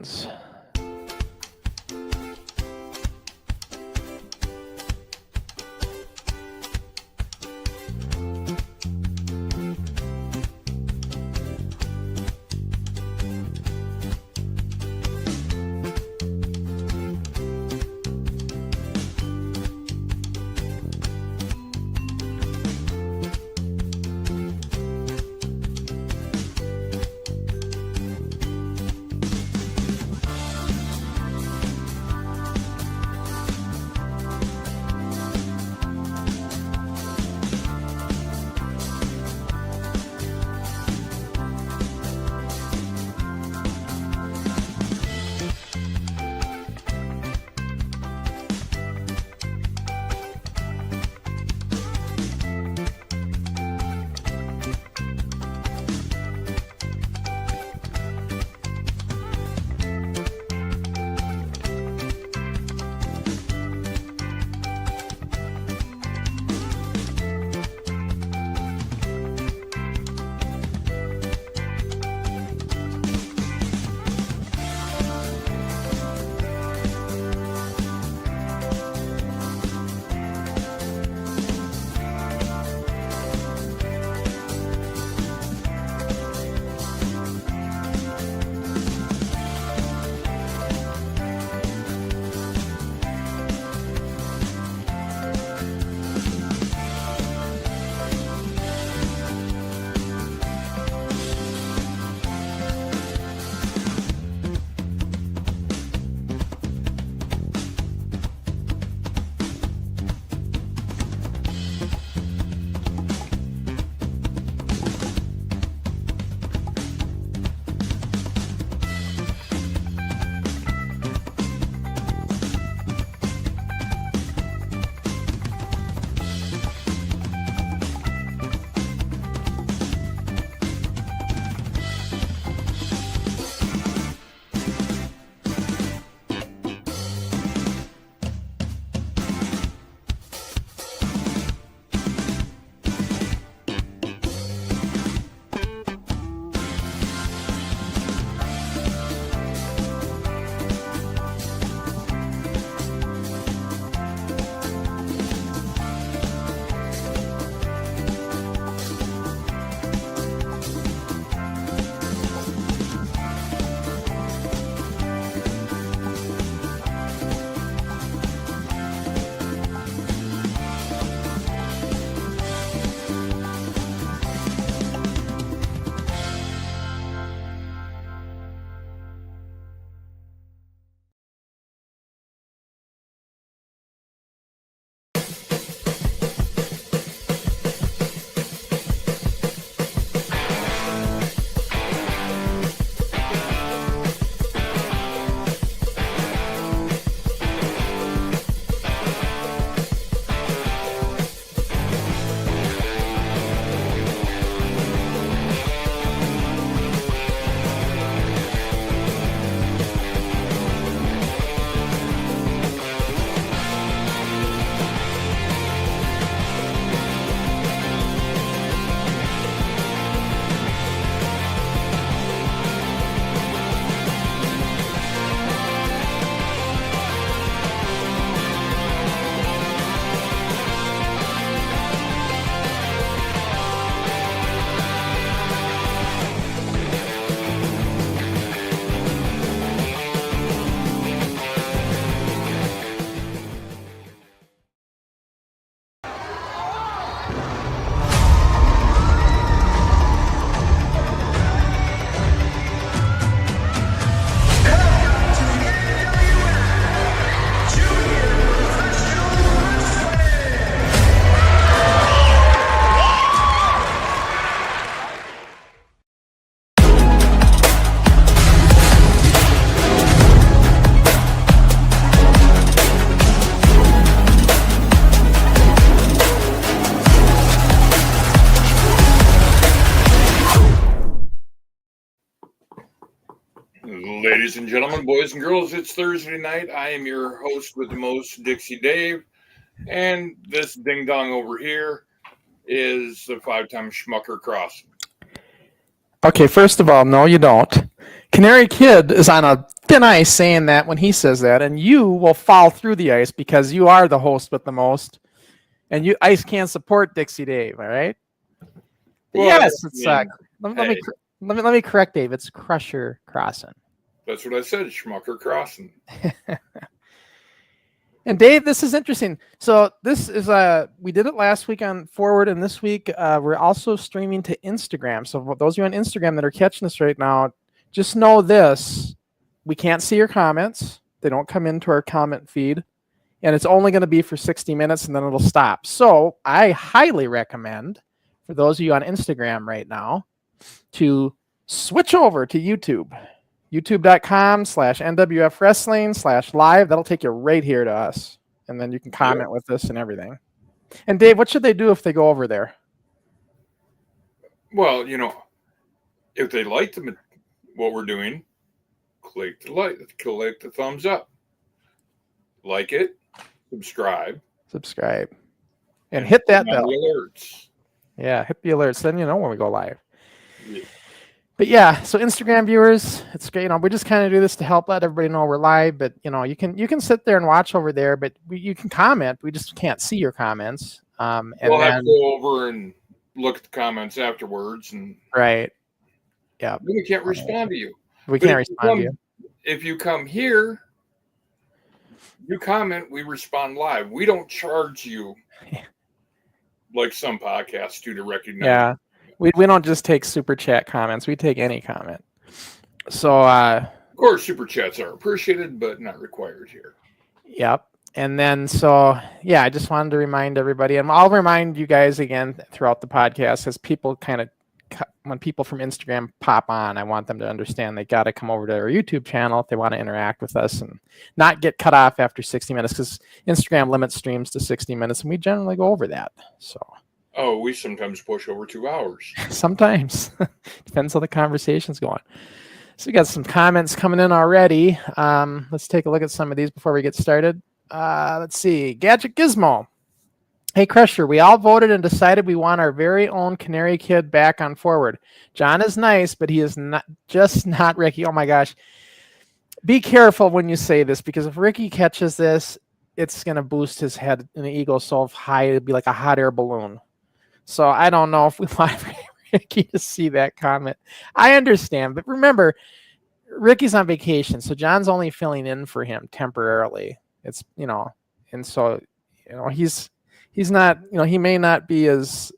Barbarians. Ladies and gentlemen, boys and girls, it's Thursday night. I am your host with the most, Dixie Dave. And this ding dong over here is the 5-time schmucker Crossen. Okay, first of all, no, you don't. Canary Kid is on a thin ice saying that when he says that, and you will fall through the ice because you are the host with the most, and you ice can't support Dixie Dave. All right. Well, yes, it's let me correct Dave. It's Crusher Crossen. That's what I said, Schmucker Crossen. And Dave, this is interesting. So this is we did it last week on Forward, and this week we're also streaming to Instagram. So for those of you on Instagram that are catching this right now, just know this: we can't see your comments. They don't come into our comment feed, and it's only going to be for 60 minutes, and then it'll stop. So I highly recommend for those of you on Instagram right now to switch over to YouTube. YouTube.com/NWF Wrestling/live. That'll take you right here to us. And then you can comment with us and everything. And Dave, what should they do if they go over there? Well, if they like what we're doing, click the thumbs up. Like it, subscribe. And hit that bell. Alerts. Yeah, hit the alerts. Then you know when we go live. Yeah. But yeah, so Instagram viewers, it's great. We just kind of do this to help let everybody know we're live. But you can sit there and watch over there, but you can comment. We just can't see your comments. And we'll have to go over and look at the comments afterwards. And right. Yeah. We can't respond to you. We can't respond to you. If you come here, you comment, we respond live. We don't charge you like some podcasts do to recognize. Yeah. We don't just take super chat comments. We take any comment. So, of course, super chats are appreciated, but not required here. Yep. And then, I just wanted to remind everybody, and I'll remind you guys again throughout the podcast, as people when people from Instagram pop on, I want them to understand they got to come over to our YouTube channel if they want to interact with us and not get cut off after 60 minutes, because Instagram limits streams to 60 minutes, and we generally go over that. So. Oh, we sometimes push over 2 hours. Sometimes. Depends how the conversation's going. So we got some comments coming in already. Let's take a look at some of these before we get started. Let's see. Gadget Gizmo. Hey, Crusher, we all voted and decided we want our very own Canary Kid back on Forward. John is nice, but he is not Ricky. Oh, my gosh. Be careful when you say this, because if Ricky catches this, it's going to boost his head and ego so high it'd be like a hot air balloon. So I don't know if we want Ricky to see that comment. I understand, but remember, Ricky's on vacation, so John's only filling in for him temporarily. It's and so he's not he may not be as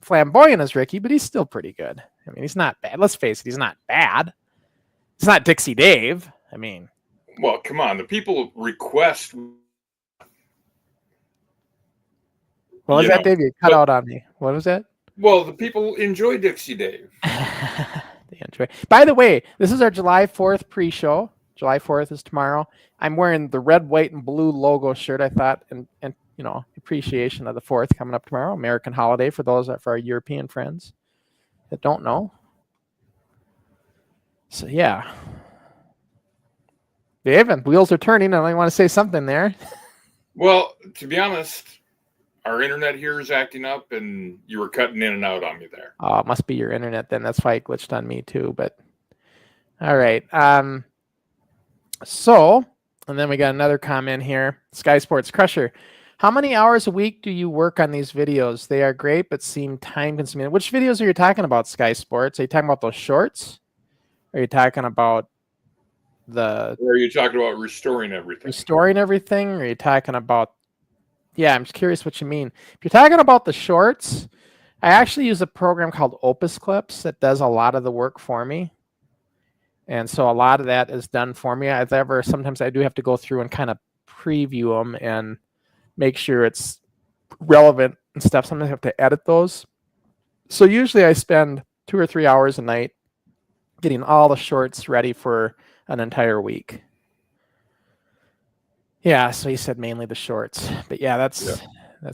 flamboyant as Ricky, but he's still pretty good. I mean, he's not bad. Let's face it, he's not bad. It's not Dixie Dave. I mean, well, come on, the people request. What was that, Dave? You cut out on me. What was that? Well, the people enjoy Dixie Dave. They enjoy. By the way, this is our July 4th pre-show. July 4th is tomorrow. I'm wearing the red, white, and blue logo shirt. I thought, and appreciation of the 4th coming up tomorrow. American holiday for our European friends that don't know. So yeah, Dave, and wheels are turning. I want to say something there. Well, to be honest, our internet here is acting up, and you were cutting in and out on me there. Oh, it must be your internet then. That's why it glitched on me too. But all right. So, and then we got another comment here. Sky Sports Crusher. How many hours a week do you work on these videos? They are great, but seem time consuming. Which videos are you talking about, Sky Sports? Are you talking about those shorts? Are you talking about or are you talking about restoring everything? Restoring everything? Or are you talking about? Yeah, I'm just curious what you mean. If you're talking about the shorts, I actually use a program called Opus Clips that does a lot of the work for me. And so a lot of that is done for me. Sometimes I do have to go through and kind of preview them and make sure it's relevant and stuff. Sometimes I have to edit those. So usually I spend 2 or 3 hours a night getting all the shorts ready for an entire week. Yeah, so he said mainly the shorts, but yeah, that's it.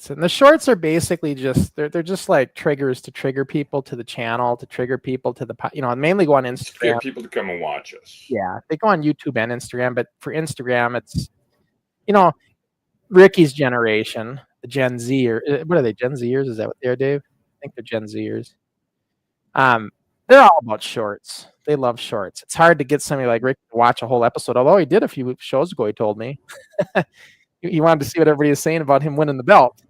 And the shorts are basically just they're just like triggers to trigger people to the channel, to trigger people to the mainly go on Instagram. Get people to come and watch us. Yeah, they go on YouTube and Instagram, but for Instagram, it's Ricky's generation, the Gen Z, or what are they? Gen Zers? Is that what they are, Dave? I think they're Gen Zers. They're all about shorts. They love shorts. It's hard to get somebody like Rick to watch a whole episode, although he did a few shows ago, he told me. He wanted to see what everybody was saying about him winning the belt.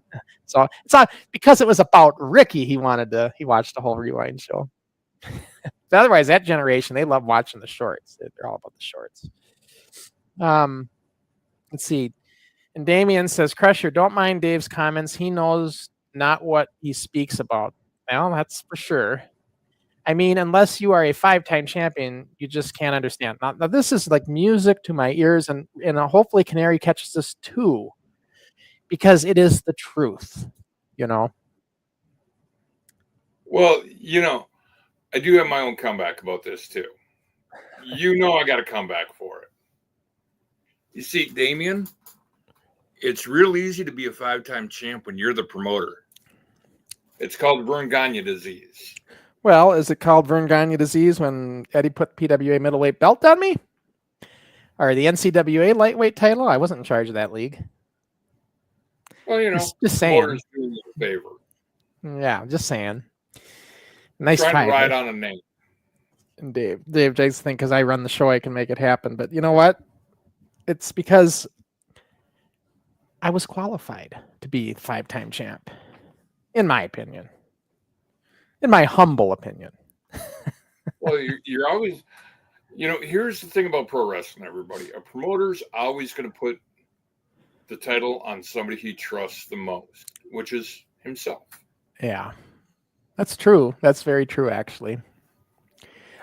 So it's not because it was about Ricky, he watched the whole Rewind show. But otherwise, that generation, they love watching the shorts. They're all about the shorts. Let's see. And Damien says, Crusher, don't mind Dave's comments. He knows not what he speaks about. Well, that's for sure. I mean, unless you are a 5-time champion, you just can't understand. Now, this is like music to my ears, and hopefully Canary catches this too, because it is the truth, you know? Well, you know, I do have my own comeback about this too. You know I got a comeback for it. You see, Damien, it's real easy to be a 5-time champ when you're the promoter. It's called Vern Gagne disease. Well, is it called Vern Gagne disease when Eddie put PWA middleweight belt on me? Or the NCWA lightweight title? I wasn't in charge of that league. Well, you know, just saying. Doing you a favor. Yeah, just saying. Nice try. Trying to ride on a name. And Dave Jakes think because I run the show, I can make it happen. But you know what? It's because I was qualified to be 5-time champ, in my opinion. In my humble opinion. Well, you're always, you know, here's the thing about pro wrestling, everybody. A promoter's always going to put the title on somebody he trusts the most, which is himself. Yeah, that's true. That's very true, actually.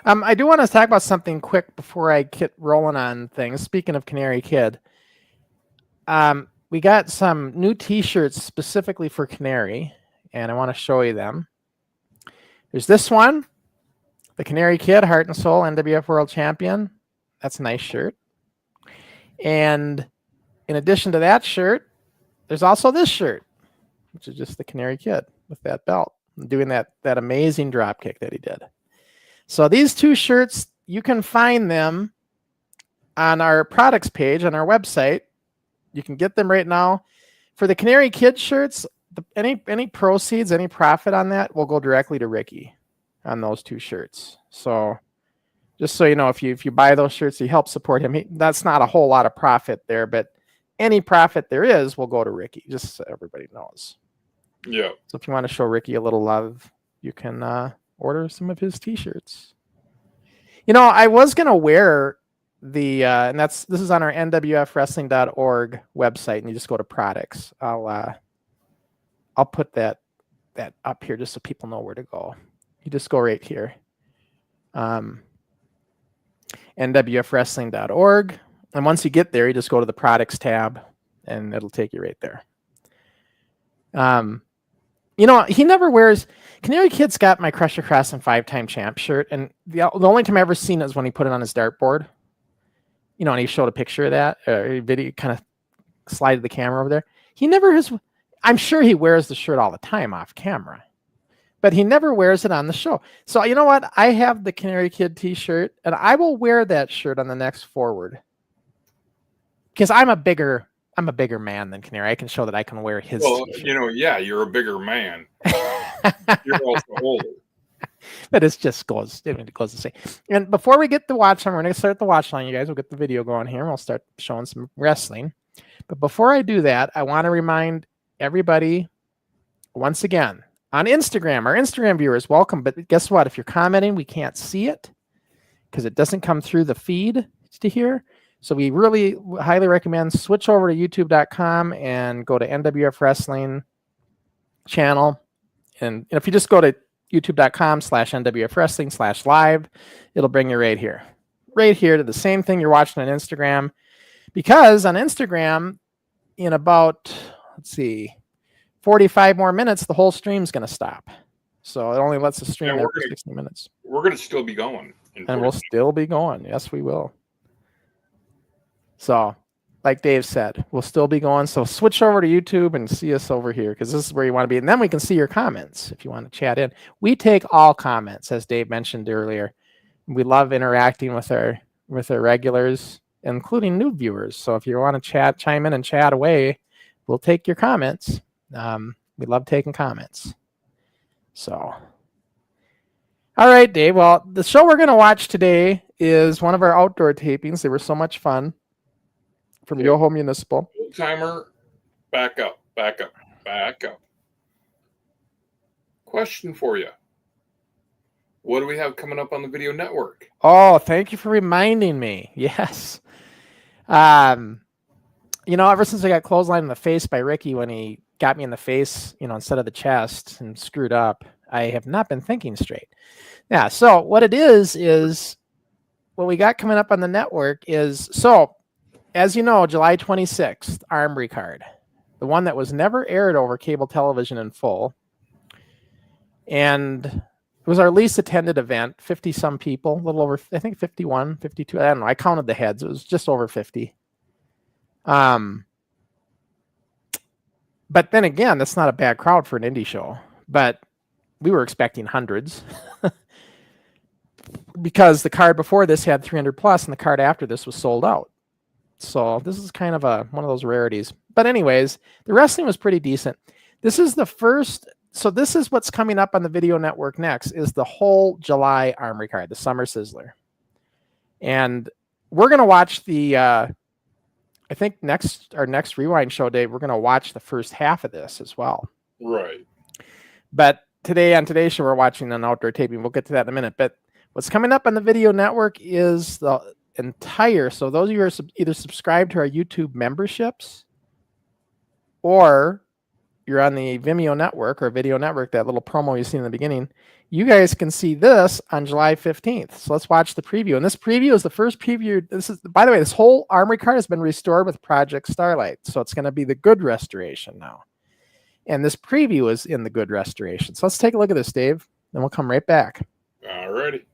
I do want to talk about something quick before I get rolling on things. Speaking of Canary Kid, we got some new T-shirts specifically for Canary, and I want to show you them. There's this one, the Canary Kid, Heart and Soul, NWF World Champion. That's a nice shirt. And in addition to that shirt, there's also this shirt, which is just the Canary Kid with that belt, doing that amazing drop kick that he did. So these two shirts, you can find them on our products page on our website. You can get them right now. For the Canary Kid shirts, any proceeds, any profit on that will go directly to Ricky on those two shirts. So just so you know, if you buy those shirts, you help support him. That's not a whole lot of profit there, but any profit there is will go to Ricky, just so everybody knows. Yeah. So if you want to show Ricky a little love, you can order some of his T-shirts. You know, I was going to wear the, and this is on our NWFwrestling.org website, and you just go to products. I'll put that up here just so people know where to go. You just go right here. NWFwrestling.org. And once you get there, you just go to the products tab and it'll take you right there. You know, he never wears, Canary Kid's got my Crusher Crossen 5-time champ shirt. And the only time I've ever seen it is when he put it on his dartboard. You know, and he showed a picture of that, video, kind of slided the camera over there. He never has, I'm sure he wears the shirt all the time off camera, but he never wears it on the show. So you know what? I have the Canary Kid T-shirt, and I will wear that shirt on the next Forward because I'm a bigger man than Canary. I can show that I can wear his. Well, T-shirt. you know, yeah, you're a bigger man. You're also older. But it goes the same. And before we get the watch line, we're going to start the watch line, you guys. We'll get the video going here, and we'll start showing some wrestling. But before I do that, I want to remind everybody once again on Instagram, our Instagram viewers, welcome. But guess what? If you're commenting, we can't see it because it doesn't come through the feed to here. So we really highly recommend switch over to youtube.com and go to NWF Wrestling channel. And if you just go to youtube.com/NWF Wrestling/live, it'll bring you right here to the same thing you're watching on Instagram. Because on Instagram, in about, 45 more minutes, the whole stream's going to stop. So it only lets us stream every 60 minutes. We're going to still be going. And we'll still be going. Yes, we will. So, like Dave said, we'll still be going. So switch over to YouTube and see us over here because this is where you want to be. And then we can see your comments if you want to chat in. We take all comments, as Dave mentioned earlier. We love interacting with our regulars, including new viewers. So if you want to chime in and chat away, we'll take your comments. We love taking comments. So All right, Dave. Well, the show we're going to watch today is one of our outdoor tapings. They were so much fun from YoHo Municipal. Old timer, back up. Question for you. What do we have coming up on the Video Network? Oh, thank you for reminding me. Yes. You know, ever since I got clotheslined in the face by Ricky when he got me in the face, you know, instead of the chest and screwed up, I have not been thinking straight. Yeah. So what it is what we got coming up on the network is, so as you know, July 26th, Armory Card, the one that was never aired over cable television in full. And it was our least attended event, 50 some people, a little over, I think 51, 52. I don't know. I counted the heads. It was just over 50. But then again, that's not a bad crowd for an indie show, but we were expecting hundreds because the card before this had 300 plus and the card after this was sold out. So this is kind of one of those rarities. But anyways, the wrestling was pretty decent. This is the first. So this is what's coming up on the Video Network next is the whole July Armory Card, the Summer Sizzler. And we're going to watch the, I think our next Rewind show, Dave, we're going to watch the first half of this as well. Right. But today, on today's show, we're watching an outdoor taping. We'll get to that in a minute. But what's coming up on the Video Network is the entire, so those of you who are either subscribed to our YouTube memberships or you're on the Vimeo network or Video Network, that little promo you see in the beginning, you guys can see this on July 15th. So let's watch the preview. And this preview is the first preview. This is, by the way, this whole Armory Card has been restored with Project Starlight. So it's going to be the good restoration now. And this preview is in the good restoration. So let's take a look at this, Dave. Then we'll come right back. All righty.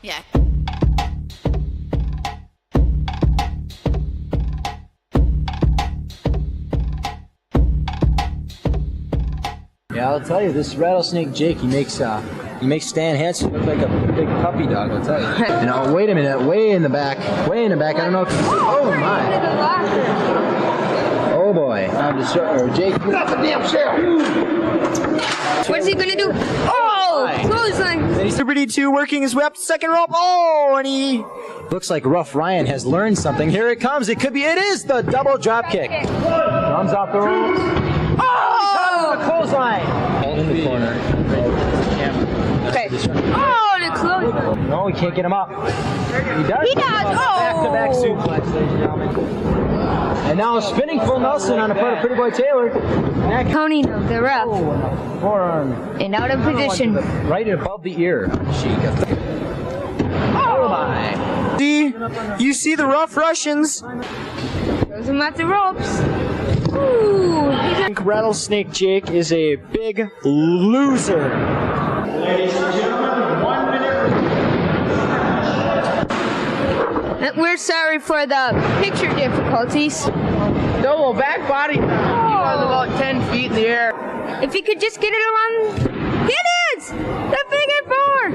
Yeah. Yeah, I'll tell you, this Rattlesnake Jake, he makes Stan Hansen look like a big puppy dog, I'll tell you. And oh, wait a minute, way in the back, I don't know if you see, oh my. Oh boy. Jake, get off the damn chair. What's he gonna do? Oh, clothesline. He's Liberty 2 working his way up to second rope. Oh, and he looks like Rough Ryan has learned something. Here it comes. It is the double drop kick. Comes off the ropes. Oh! The clothesline. In the corner. Okay. Oh, the clothesline. No, he can't get him up. He does. He does. Oh! Back-to-back suplex, ladies and gentlemen. And now a spinning full Nelson on the part of Pretty Boy Taylor. Counting of the ref. Forearm. And out of position. Right above the ear. Oh my. You see the Rough Russians. Throws him at the ropes. Ooh. I think Rattlesnake Jake is a big loser. Ladies and gentlemen, 1 minute. We're sorry for the picture difficulties. Double back body. He was about 10 feet in the air. If you could just get it around. It is! The big and four!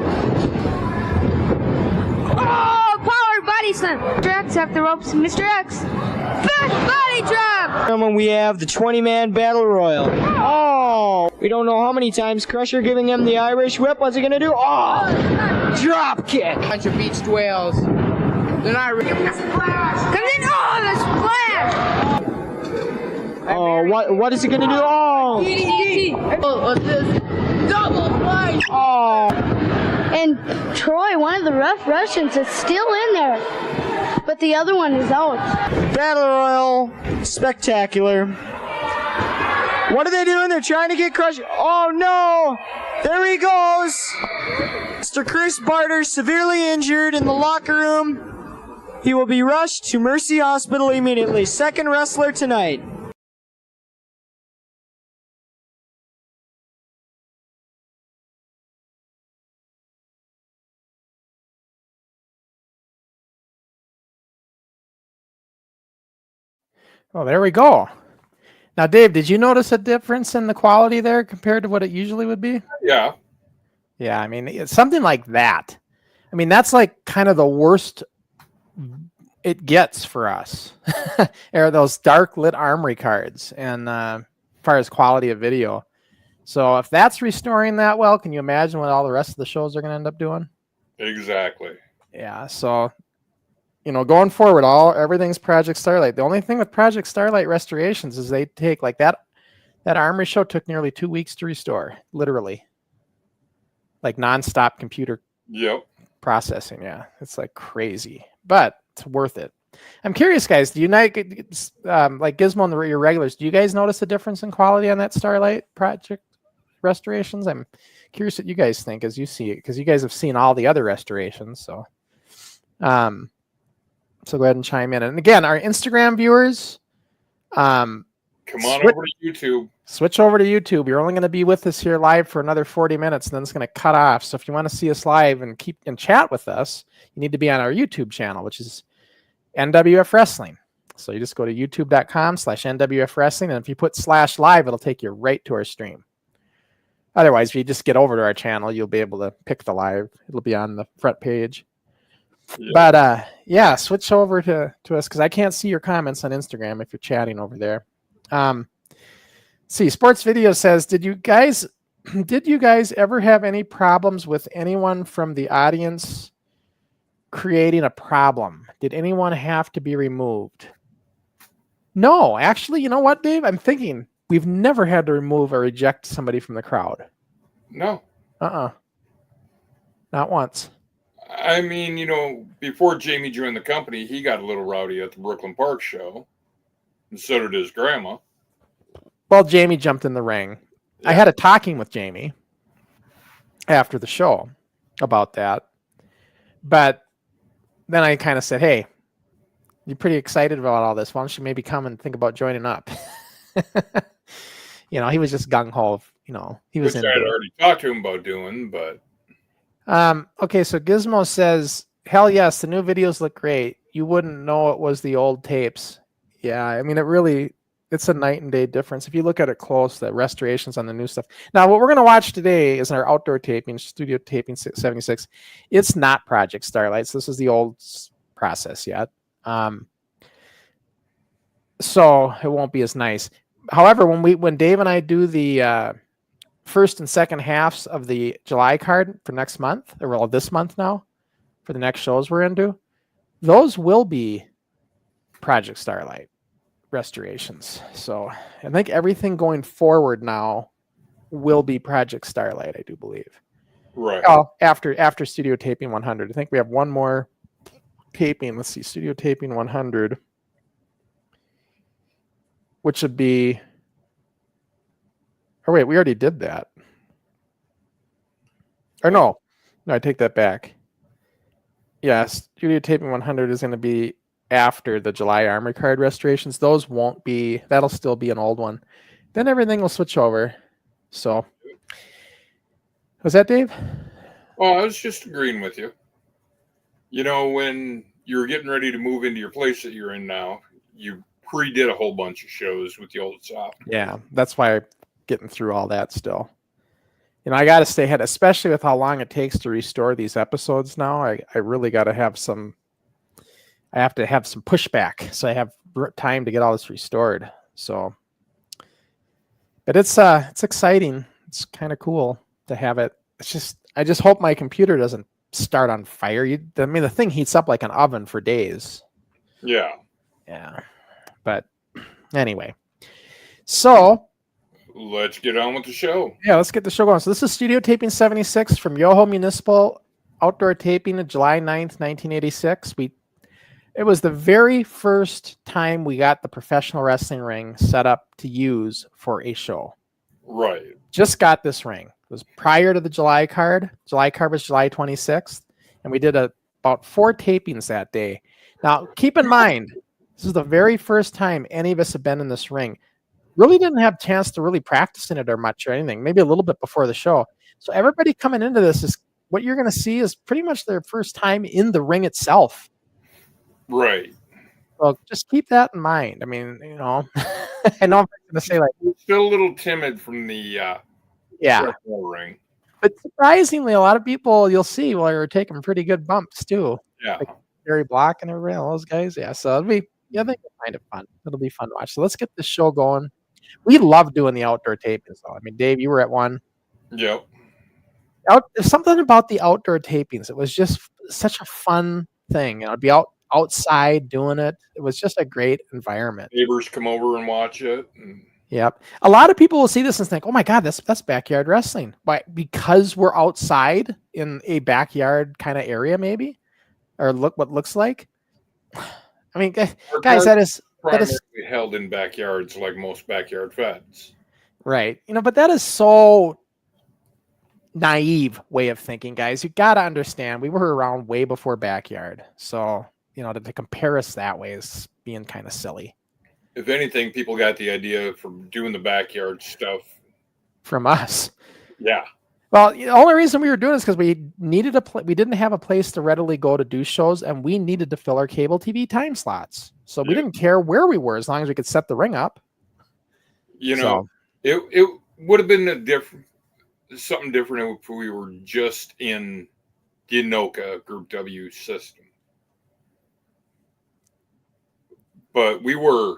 Oh, power body slam. Mr. X off the ropes. Mr. X. Back body drop! When we have the 20-man battle royal. Oh! We don't know how many times Crusher giving him the Irish whip. What's he gonna do? Oh! Drop kick! Bunch of beached whales. They're not really. Comes in. Oh, the splash! Oh, what is he gonna do? Oh! Oh, what's this? Double splash! Oh! And Troy, one of the Rough Russians, is still in there, but the other one is out. Battle Royal, spectacular. What are they doing? They're trying to get Crusher. Oh no! There he goes! Mr. Chris Barter, severely injured in the locker room. He will be rushed to Mercy Hospital immediately. Second wrestler tonight. Oh, there we go. Now, Dave, did you notice a difference in the quality there compared to what it usually would be? Yeah. Yeah, I mean, it's something like that. I mean, that's like kind of the worst it gets for us. Are those dark lit Armory cards, and as far as quality of video. So if that's restoring that well, can you imagine what all the rest of the shows are going to end up doing? Exactly. Yeah. So, going forward, everything's Project Starlight. The only thing with Project Starlight restorations is they take like that Armory show took nearly 2 weeks to restore, literally, like nonstop computer processing. Yeah, it's like crazy, but it's worth it. I'm curious, guys. Do you like Gizmo and your regulars? Do you guys notice a difference in quality on that Starlight project restorations? I'm curious what you guys think as you see it, because you guys have seen all the other restorations. So, so go ahead and chime in. And again, our Instagram viewers, come on over to YouTube. Switch over to YouTube. You're only going to be with us here live for another 40 minutes, and then it's going to cut off. So if you want to see us live and chat with us, you need to be on our YouTube channel, which is NWF Wrestling. So you just go to youtube.com/NWF Wrestling, and if you put /live, it'll take you right to our stream. Otherwise, if you just get over to our channel, you'll be able to pick the live. It'll be on the front page. Yeah. But yeah, switch over to us because I can't see your comments on Instagram if you're chatting over there. See, Sports Video says, did you guys ever have any problems with anyone from the audience creating a problem? Did anyone have to be removed? No, actually, you know what, Dave? I'm thinking we've never had to remove or eject somebody from the crowd. No. Not once. I mean, before Jamie joined the company, he got a little rowdy at the Brooklyn Park show. And so did his grandma. Well, Jamie jumped in the ring. Yeah. I had a talking with Jamie after the show about that. But then I kind of said, hey, you're pretty excited about all this. Why don't you maybe come and think about joining up? He was just gung-ho. He was. Which I had already talked to him about doing, but. Okay, so Gizmo says, hell yes, the new videos look great. You wouldn't know it was the old tapes. Yeah, I mean, it's a night and day difference. If you look at it close, the restorations on the new stuff. Now, what we're going to watch today is our outdoor taping, studio taping 76. It's not Project Starlight. So this is the old process yet. So it won't be as nice. However, when Dave and I do the first and second halves of the July card for next month, or this month now, for the next shows we're into, those will be Project Starlight restorations. So I think everything going forward now will be Project Starlight, I do believe. Right. Oh, after studio taping 100. I think we have one more taping. Let's see, studio taping 100, which would be. Oh wait, we already did that. Or no, I take that back. Yes, studio taping 100 is going to be after the July Armory card restorations. Those won't be. That'll still be an old one. Then everything will switch over. So, was that Dave? Oh, I was just agreeing with you. When you were getting ready to move into your place that you're in now, you pre-did a whole bunch of shows with the old shop. Yeah, that's why I'm getting through all that still. I got to stay ahead, especially with how long it takes to restore these episodes now. I really got to have some. I have to have some pushback, so I have time to get all this restored. So, but it's exciting. It's kind of cool to have it. I just hope my computer doesn't start on fire. The thing heats up like an oven for days. Yeah. Yeah. But anyway, so let's get on with the show. Yeah, let's get the show going. So this is studio taping 76 from YoHo Municipal outdoor taping of July 9th, 1986. It was the very first time we got the professional wrestling ring set up to use for a show. Right. Just got this ring. It was prior to the July card. July card was July 26th. And we did about 4 tapings that day. Now, keep in mind, this is the very first time any of us have been in this ring. Really didn't have a chance to really practice in it or much or anything. Maybe a little bit before the show. So everybody coming into this is what you're going to see is pretty much their first time in the ring itself. Right. Well, just keep that in mind. I mean, I know I'm going to say like still a little timid from the ring, but surprisingly, a lot of people you'll see are taking pretty good bumps too. Yeah, like Gary Block and everybody, all those guys. Yeah, so I think it'll be kind of fun. It'll be fun to watch. So let's get this show going. We love doing the outdoor tapings, though. I mean, Dave, you were at one. Yep. There's something about the outdoor tapings. It was just such a fun thing. I'd be outside doing it. It was just a great environment. Neighbors come over and watch it. And Yep. A lot of people will see this and think, "Oh my God, that's backyard wrestling." But because we're outside in a backyard kind of area, maybe, or look what looks like. I mean, guys, that is primarily held in backyards, like most backyard feds. right. But that is so naive way of thinking, guys. You got to understand, we were around way before backyard, so to compare us that way is being kind of silly. If anything, people got the idea from doing the backyard stuff from us. Yeah. Well, the only reason we were doing this because we needed we didn't have a place to readily go to do shows, and we needed to fill our cable TV time slots. So we didn't care where we were as long as we could set the ring up. It would have been something different if we were just in the Anoka Group W system. But we were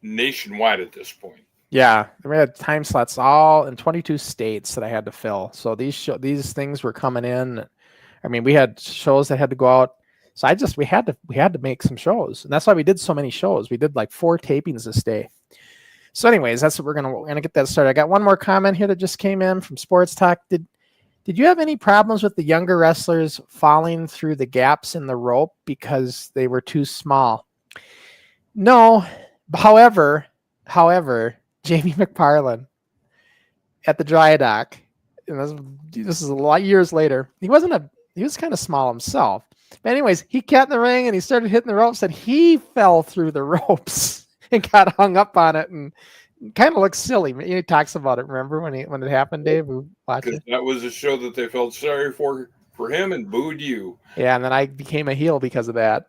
nationwide at this point. Yeah, we had time slots all in 22 states that I had to fill. So these things were coming in. I mean, we had shows that had to go out. So we had to make some shows, and that's why we did so many shows. We did like 4 tapings this day. So, anyways, that's what we're gonna get that started. I got one more comment here that just came in from Sports Talk. Did you have any problems with the younger wrestlers falling through the gaps in the rope because they were too small? No. However, Jamie McParland at the dry dock, and this is a lot of years later, he was kind of small himself. But anyways, he got in the ring and he started hitting the ropes, and he fell through the ropes and got hung up on it, and kind of looks silly. He talks about it. Remember when it happened, Dave? We watched it. That was a show that they felt sorry for him and booed you. Yeah, and then I became a heel because of that.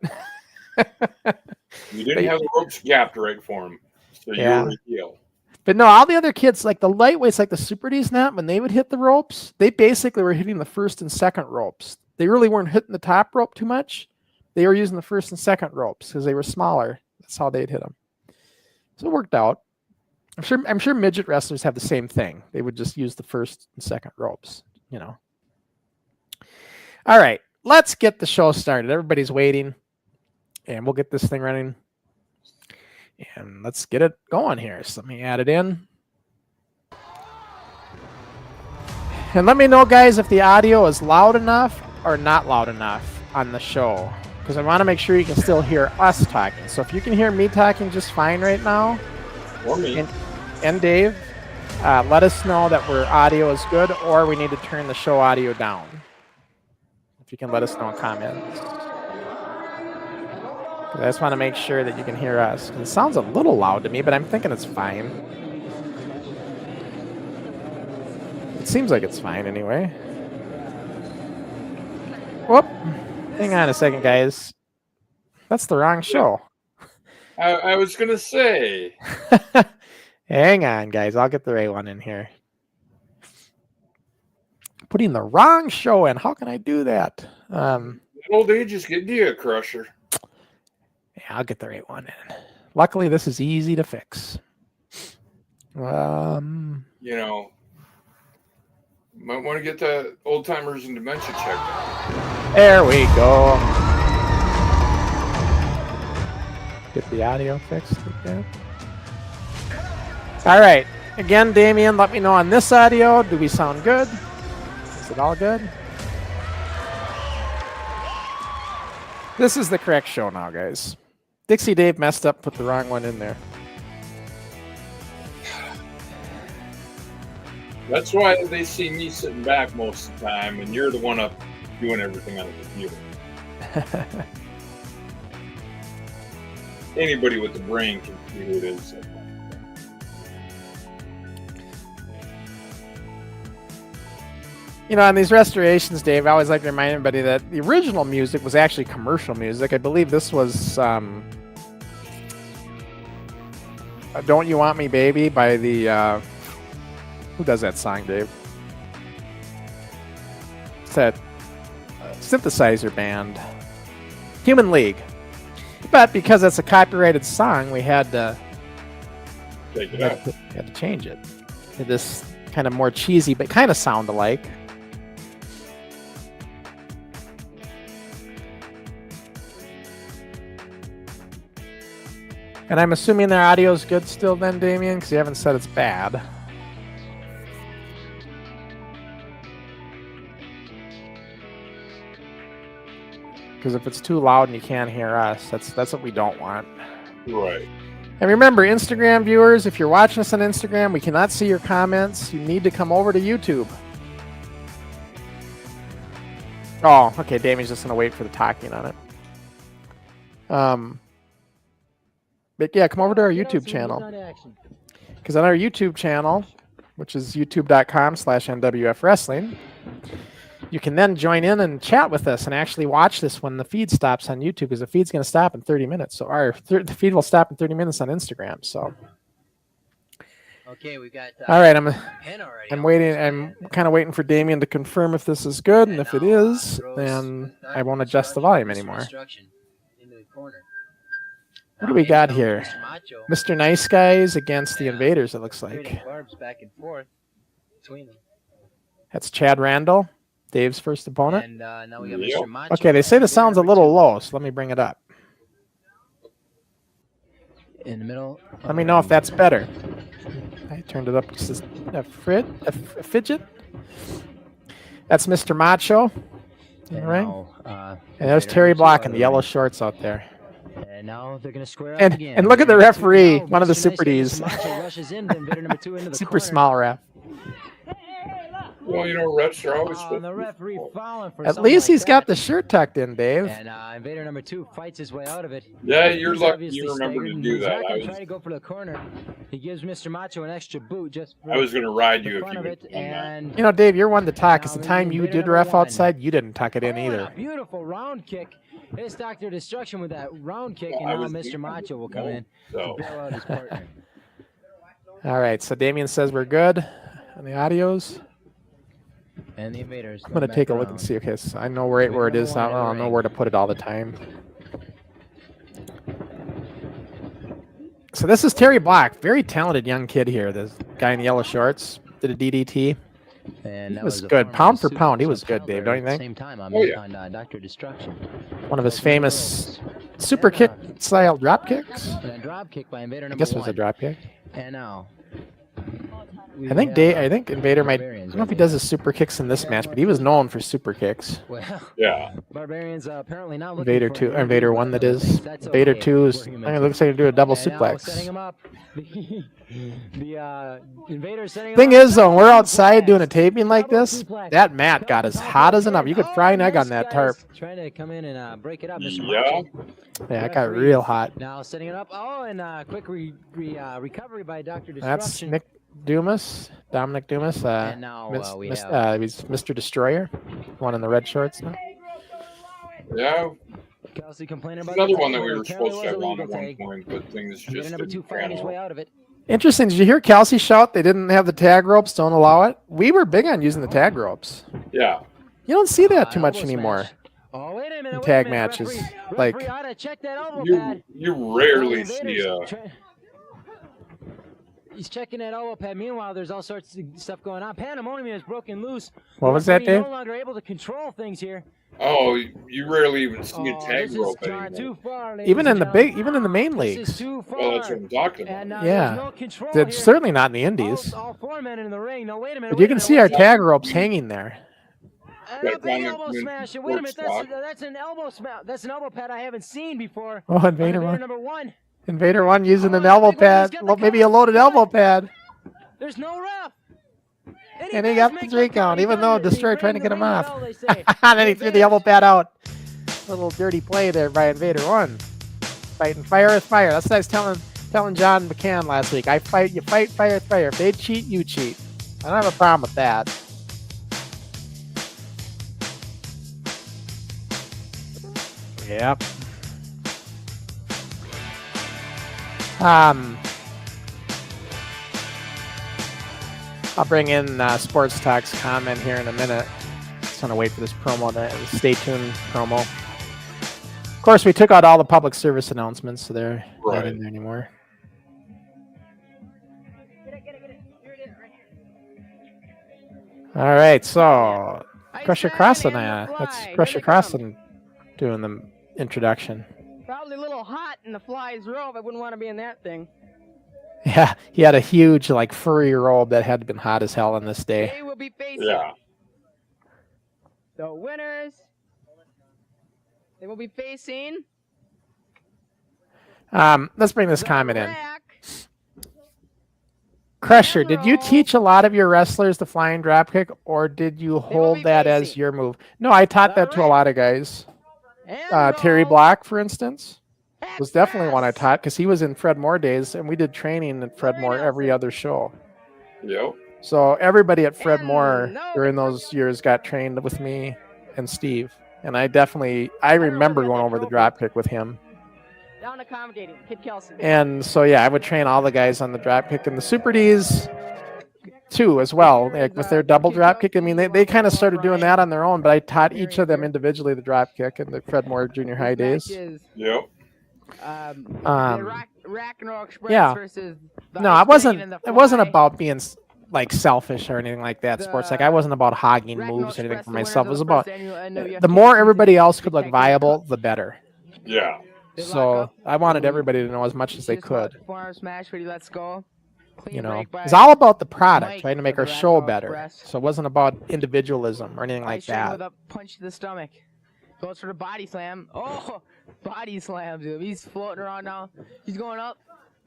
You didn't have the ropes gapped right for him, so you were a heel. But no, all the other kids, like the lightweights, like the Super D's now, when they would hit the ropes, they basically were hitting the first and second ropes. They really weren't hitting the top rope too much. They were using the first and second ropes because they were smaller. That's how they'd hit them. So it worked out. I'm sure midget wrestlers have the same thing. They would just use the first and second ropes, All right, let's get the show started. Everybody's waiting, and we'll get this thing running. And let's get it going here. So let me add it in. And let me know, guys, if the audio is loud enough or not loud enough on the show, because I want to make sure you can still hear us talking. So if you can hear me talking just fine right now, or me and Dave, let us know that our audio is good, or we need to turn the show audio down. If you can let us know in comments. I just want to make sure that you can hear us. It sounds a little loud to me, but I'm thinking it's fine. It seems like it's fine anyway. Whoop. Hang on a second, guys. That's the wrong show. I was going to say. Hang on, guys. I'll get the right one in here. Putting the wrong show in. How can I do that? Old age is getting you, Crusher. Yeah, I'll get the right one in. Luckily, this is easy to fix. Might want to get the old timers and dementia checked out. There we go. Get the audio fixed again. All right. Again, Damien, let me know on this audio. Do we sound good? Is it all good? This is the correct show now, guys. Dixie Dave messed up, put the wrong one in there. That's why they see me sitting back most of the time, and you're the one up doing everything on the computer. Anybody with the brain can see who it is. On these restorations, Dave, I always like to remind everybody that the original music was actually commercial music. I believe this was Don't You Want Me Baby by the... who does that song, Dave? It's that synthesizer band. Human League. But because it's a copyrighted song, we had to Take it You out. had to change it to this kind of more cheesy, but kind of sound alike. And I'm assuming their audio is good still then, Damien, because you haven't said it's bad. Because if it's too loud and you can't hear us, that's what we don't want. Right. And remember, Instagram viewers, if you're watching us on Instagram, we cannot see your comments. You need to come over to YouTube. Oh, okay. Damien's just going to wait for the talking on it. But yeah, come over to our YouTube channel. Because on our YouTube channel, which is youtube.com/NWF Wrestling, you can then join in and chat with us and actually watch this when the feed stops on YouTube, because the feed's going to stop in 30 minutes. So the feed will stop in 30 minutes on Instagram. So Okay, we got. all right, Pen already. I'm waiting. I'm kind of waiting for Damien to confirm if this is good, and if it is, then I won't adjust the volume anymore. What do we got here? Mr. Nice Guys against the Invaders, it looks like. Barbs back and forth between them. That's Chad Randall, Dave's first opponent. And now we got Yep. Mr. Macho. Okay, they say the sound's a little low, so let me bring it up. In the middle. Let me know if that's better. I turned it up just a fidget. That's Mr. Macho. All right. And there's Terry Block in the yellow shorts out there. And now they're going to square up again. And look at the referee, one of the Super Ds. Super Super small ref. Well, you know, refs are always Oh, the referee falling for At something least like he's got that. the shirt tucked in, Dave. And Invader number 2 fights his way out of it. Yeah, you're He's lucky obviously you remember to staggered, do and that. He's not I gonna was, try to go for the corner. He gives Mr. Macho an extra boot just for I was going to ride the you if fun you of would it. have done that. And You know, Dave, you're one to talk. It's the Now, time you Invader did number ref 1. outside, you didn't tuck it in Oh, either. a beautiful round kick. It's Dr. Destruction with that round kick, Well, and I now was Mr. thinking- Macho will come in So, to bail out his partner. All right, so Damien says we're good on the audios. And the Invaders. I'm going to take a look and see. Okay, so I know right where it is now. I don't know where to put it all the time. So this is Terry Block, very talented young kid here. This guy in the yellow shorts did a DDT. And He was good. Pound for pound, he was good, Dave, don't you think? Same time on, Oh, yeah. on Dr. Destruction. One of his famous super kick style drop kicks. And a drop kick by Invader I number guess it 1. was a drop kick. And now. I think Invader might. I don't know if he does his super kicks in this match, but he was known for super kicks. Well, yeah. Barbarians apparently not looking Invader for 2, an or Invader interview, 1 that but is. that's Invader okay. 2 is, Working him it into looks like he's doing a double And now setting suplex. him up. The Invader setting him Thing up. is, though, when we're outside doing a Suplex. taping like Double this, suplex. that mat got as hot as an oven. You could fry an egg on that Nice tarp. guys Trying to come in and break it up. Mr. Yeah. Macho. Yeah, it got real hot. Now setting it up. Oh, and quick recovery by Dr. Destruction. That's Nick Dumas, Dominic Dumas. And now we have he's Mr. Destroyer, one in the red shorts now. Yeah. Kelsey complaining about Another the one that tag, we but were apparently supposed to have was a on at legal one tag. point, but things Invader just number 2 didn't fighting pan his way out. out of it. Interesting. Did you hear Kelsey shout they didn't have the tag ropes? Don't allow it. We were big on using the tag ropes. Yeah. You don't see that too much Elbow anymore. smash. Oh, wait a minute. in wait a tag minute. matches, Referee like- ought to check that elbow You pad. you rarely Invaders see a He's checking that elbow pad. Meanwhile, there's all sorts of stuff going on. Pandemonium is broken loose. What was that, Referee Dave? No longer able to control things here. you rarely even see a tag this rope has gone anymore. too far, ladies Even in and the gentlemen. even in the main This is leagues. too far. Well, that's what I'm talking about. And Yeah. there's no control It's here. certainly not in the Indies. All 4 men in the ring. No, wait a minute. But wait you a can minute, see wait our a minute. tag ropes hanging there. And Right a big down elbow the smash. Wait a minute. spot. That's an elbow smash. That's an elbow pad I haven't seen before. Oh, Invader one. number 1. Invader one using an Oh, elbow big one, he's pad. got the Well, maybe a cover. loaded elbow pad. There's no ref. And he does got the make 3 that count, He even does though it. He Destroyer trying to rang get the him ring off. bell, they say. Then he threw the Invaders- elbow pad out. Little dirty play there by Invader 1. Fighting fire with fire. That's what I was telling John McCann last week. You fight fire with fire. If they cheat, you cheat. I don't have a problem with that. Yep. I'll bring in Sports Talk's comment here in a minute. Just want to wait for this promo, to stay tuned promo. Of course, we took out all the public service announcements, so they're not Right. in there anymore. All right, so Ice Crusher Dragon Crossen, and the that's Fly. Crusher Here they come. Crossen doing the introduction. Probably a little hot in the Fly's robe. I wouldn't want to be in that thing. Yeah, he had a huge, like, furry robe that had been hot as hell on this day. They will be facing Yeah. the winners. They will be facing Let's bring this the comment in. Rack. Crusher, did you Roll. teach a lot of your wrestlers the flying dropkick, or did you hold be that as facing your move? No, I taught the that to a lot of guys. And Terry roll. Block, for instance, was definitely one I Express. taught because he was in Fred Moore days, and we did training at Fred Larry Moore every Nelson. other show. Yep. So everybody at Fred And Moore no, during those years got trained with me and Steve. And I remember going over the dropkick with him. Down accommodating. Kid Kelsey. And so, yeah, I would train all the guys on the dropkick and the Super Ds too as well, like with their double dropkick. I mean, they kind of started doing that on their own, but I taught each of them individually the dropkick in the Fred Moore junior high days. Yep. Rack and Roll Express yeah. versus the No, Ice it wasn't. Dragon and It wasn't Fly. about being like selfish or anything like that. Sports, like I wasn't about hogging Rack and Roll moves or anything Express, for the winners myself. It of was the about first annual NWF the more Video everybody Network else could look Tag Team viable, Cup. the better. Yeah. They lock So up. I wanted everybody to know as much as they Cheers, could. Farm smash, ready, let's go. Clean You know, break by it's all about the product, Mike trying to make of our the show Rack and Roll better. Express. So it wasn't about individualism or anything like Ice Dragon with that. a punch to the stomach. Goes for the body slam. Oh, body slams him. He's floating around now. He's going up.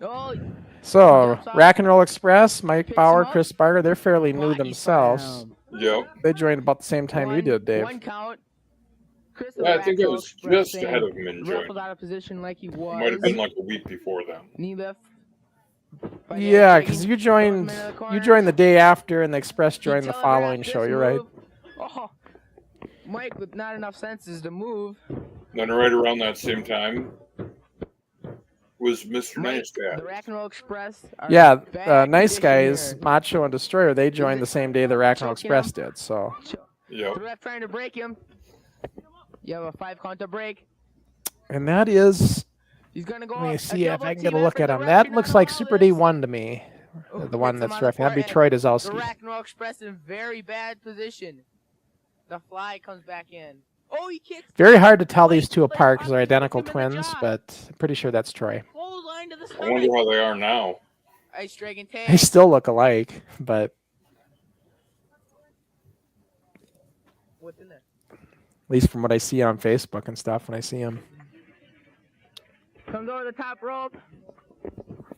Oh, So jumps off. Rack and Roll Express, Mike Picks Bauer, him up. Chris Barger, they're fairly new body themselves. slam. Yep. They joined about the same time you did, Dave. One count. Chris Yeah, I think Rack I Roll was Express just saying, ahead of him in ruffled joining. out of position like he was. Might have been like a week before then. Knee lift. By the Yeah, head because taking, you joined throws him into the you corner. joined the day after, and the Express He joined the telegraphed following this show. You're right. move. Oh, Mike with not enough senses to move. Then right around that same time was Mr. Mike, Nice Guy. the Rack and Roll Express. are Yeah, back Nice condition Guys, here. Macho and Destroyer, they joined it the same day the Rack and Roll choking him? Express did. So Yep. The ref trying to break him. You have a 5 count to break. and that is, He's gonna go. let me a see if double I can get a team look effort. at The him. ref That did looks not like allow Super this. D1 to me. Ooh, The one hits him that's on the ref. That'd be forehead. Troy The Dazowski. Rack and Roll Express in very bad position. The Fly comes back in. Oh, he kicks. Very hard to tell these two apart because they're identical twins, but I'm pretty sure that's Troy. Clothesline to the I wonder stomach. how they are now. Ice Dragon They tag. still look alike, but What's in there? at least from what I see on Facebook and stuff when I see them. Comes over the top rope.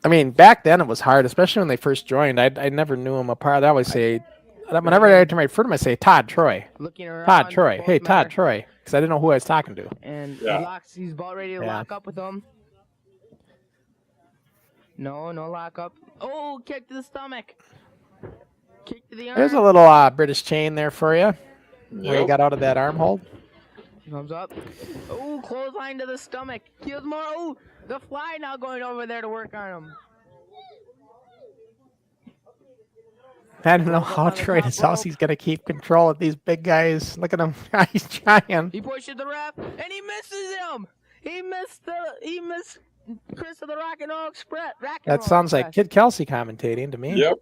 I mean, back then it was hard, especially when they first joined. I never knew them apart. I always say, whenever I had to refer to him, I say Todd Troy. Looking around. Todd Troy. both Hey, men Todd are- Troy. Because I didn't know who I was talking to. And Yeah. he's about ready to Yeah. lock up with him. No lock up. Oh, kick to the stomach. Kick to the arm. There's a little British chain there for you. Where you Yep. got out of that arm hold. Comes up. Oh, clothesline to the stomach. Kills more. Oh, the Fly now going over there to work on him. I don't know how Troy Dazowski's going to keep control of these big guys. Look at him. He's trying. He pushes the ref and he misses him. He missed Chris of the Rock and Roll Express. That sounds like Kid Kelsey commentating to me. Yep.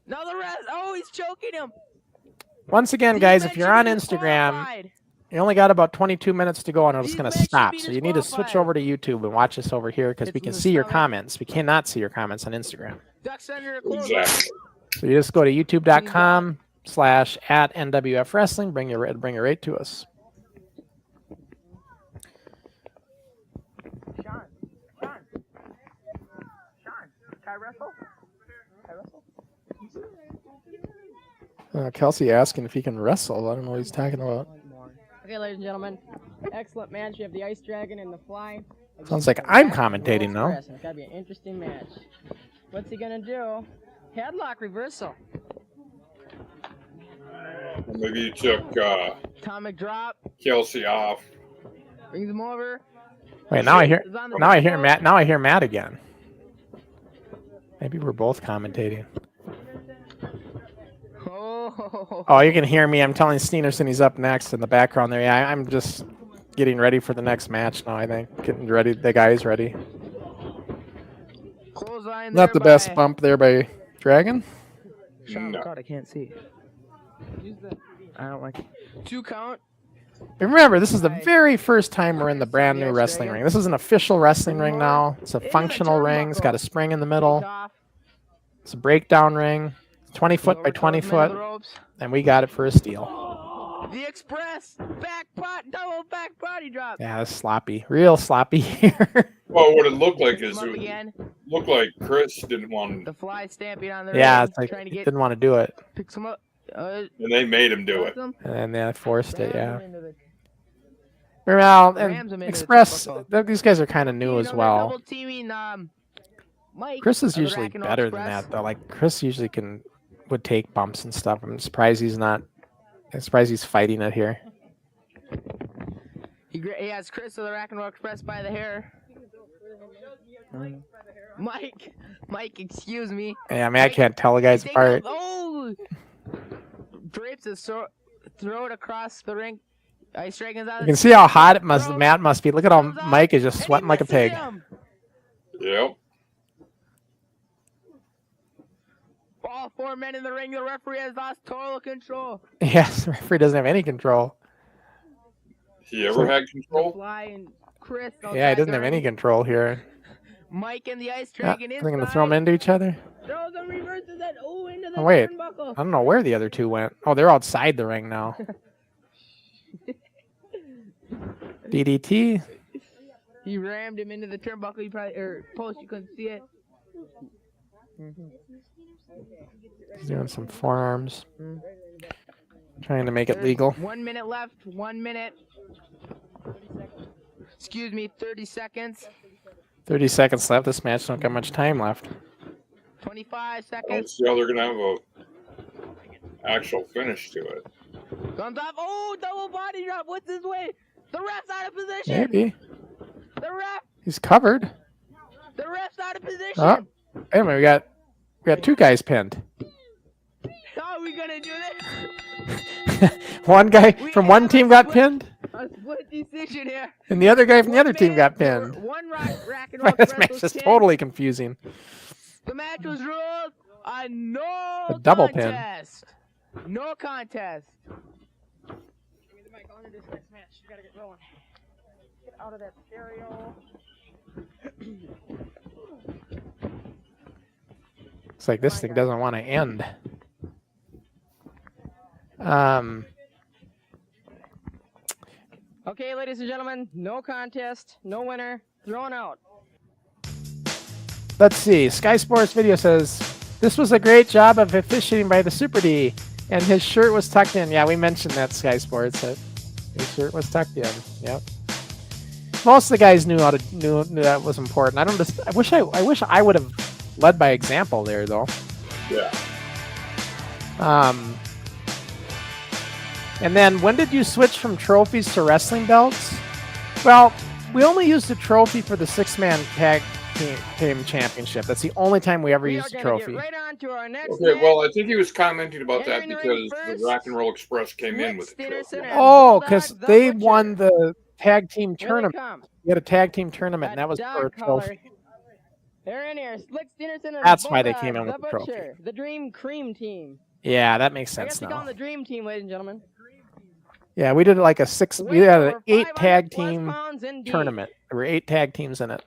Now the ref. Oh, he's choking him. Once again, These guys, men if you're should on be Instagram, disqualified. you only got about 22 minutes to go and it's These going men to should stop. be So you need to switch disqualified. over to YouTube and watch us over here because Hits we him can in the see your stomach. comments. We cannot see your comments on Instagram. Ducks under a clothesline. Exactly. So you just go to youtube.com/@NWF Wrestling. Bring it right to us. Sean. Can I wrestle? Kelsey asking if he can wrestle. I don't know what he's talking about. Okay, ladies and gentlemen, excellent match. You have the Ice Dragon and the Fly. Sounds like I'm commentating now. It's gotta be an interesting match. What's he gonna do? Headlock reversal. Maybe you took Atomic drop. Kelsey off. Brings him over. Wait, now I hear Is on the Matt. table. Now I hear Matt again. Maybe we're both commentating. Oh, you can hear me. I'm telling Steenerson he's up next in the background there. Yeah, I'm just getting ready for the next match now, I think. Getting ready. The guy's ready. Clothesline Not there the best by bump there by Dragon. Sean No. McCart, I can't see. I don't like 2 count. And remember, this is the very first time we're in the brand new wrestling ring. This is an official wrestling ring now. It's a functional ring. It's got a spring in the middle. It's a breakdown ring. 20 foot by 20 foot. And we got it for a steal. The Express double back body drop. Yeah, it's sloppy. Real sloppy here. Well, what it looked like is Up it again. looked like Chris didn't want The fly stamping on the Yeah, ring, it's like trying to he get didn't want to do it. pick some up. and they made him do it. Them, And then they forced it, yeah. rams them into the- Well, Rams and them into the Express, turnbuckle. these guys are kind of new You as know, they're well. double teaming, Mike Chris is of the usually Rack and Roll better than Express. that, though. Like, Chris usually would take bumps and stuff. I'm surprised he's not. I'm surprised he's fighting it here. He has Chris of the Rack and Roll Express by the hair. Mike, excuse me. Yeah, I mean, I can't tell the guys apart. Oh! Drapes his throw it across the ring. Ice Dragons out. You can see how hot the mat must be. Look at how Mike is just sweating like a pig. Yep. All 4 men in the ring. The referee has lost total control. Yes, the referee doesn't have any control. He ever had control? Fly and Chris. Yeah, he doesn't have any control here. Mike and the Ice Yeah, Dragon they're going to throw them into each other. Throws them, reverses it. Oh, into the Oh, wait. turnbuckle. I don't know where the other two went. Oh, they're outside the ring now. DDT. He rammed him into the turnbuckle. You probably post. You couldn't see it. He's doing some forearms. Trying to make it legal. 1 minute left. 1 minute. Excuse me. 30 seconds. 30 seconds left. This match don't got much time left. 25 seconds. Let's see how they're gonna have a actual finish to it. Comes off. Oh, double body drop. What's his way? The ref's out of position. Maybe. The ref. He's covered. The ref's out of position. Oh, wait a minute. We got 2 guys pinned. How are we gonna do this? One guy from one team got pinned, A split decision here. and the other guy from the other team got pinned. One rack and roll This Express match was is pinned. totally confusing. The match was ruled a no A double pin. contest. No contest. Get out of that stereo. Looks like this thing doesn't want to end. Okay, ladies and gentlemen, no contest, no winner, thrown out. Let's see. Sky Sports Video says, this was a great job of officiating by the Super D, and his shirt was tucked in. Yeah, we mentioned that, Sky Sports. That his shirt was tucked in. Yep. Most of the guys knew that was important. I wish I would have led by example there, though. Yeah. And then when did you switch from trophies to wrestling belts? Well, we only used a trophy for the 6-man tag team championship. That's the only time we ever We are used a gonna trophy. get right on to our next Okay, match. well, I think he was commenting about that Entering the because ring the first, Rock and Roll Express came in with the Rick trophy. Stenerson and Oh, Bulldog because the they Butcher. won the tag team Here they tournament. come. We had a tag team tournament, and that was That for a dog collar. trophy. They're in here. Rick Stenerson and That's why they Bulldog came in with the the trophy. Butcher, the Dream Cream Team. Yeah, that makes I guess sense we call now. them the Dream Team, ladies and gentlemen. Yeah, we did like a 6. We Weighing had an over 8 tag 500 plus team pounds indeed. tournament. There were 8 tag teams in it,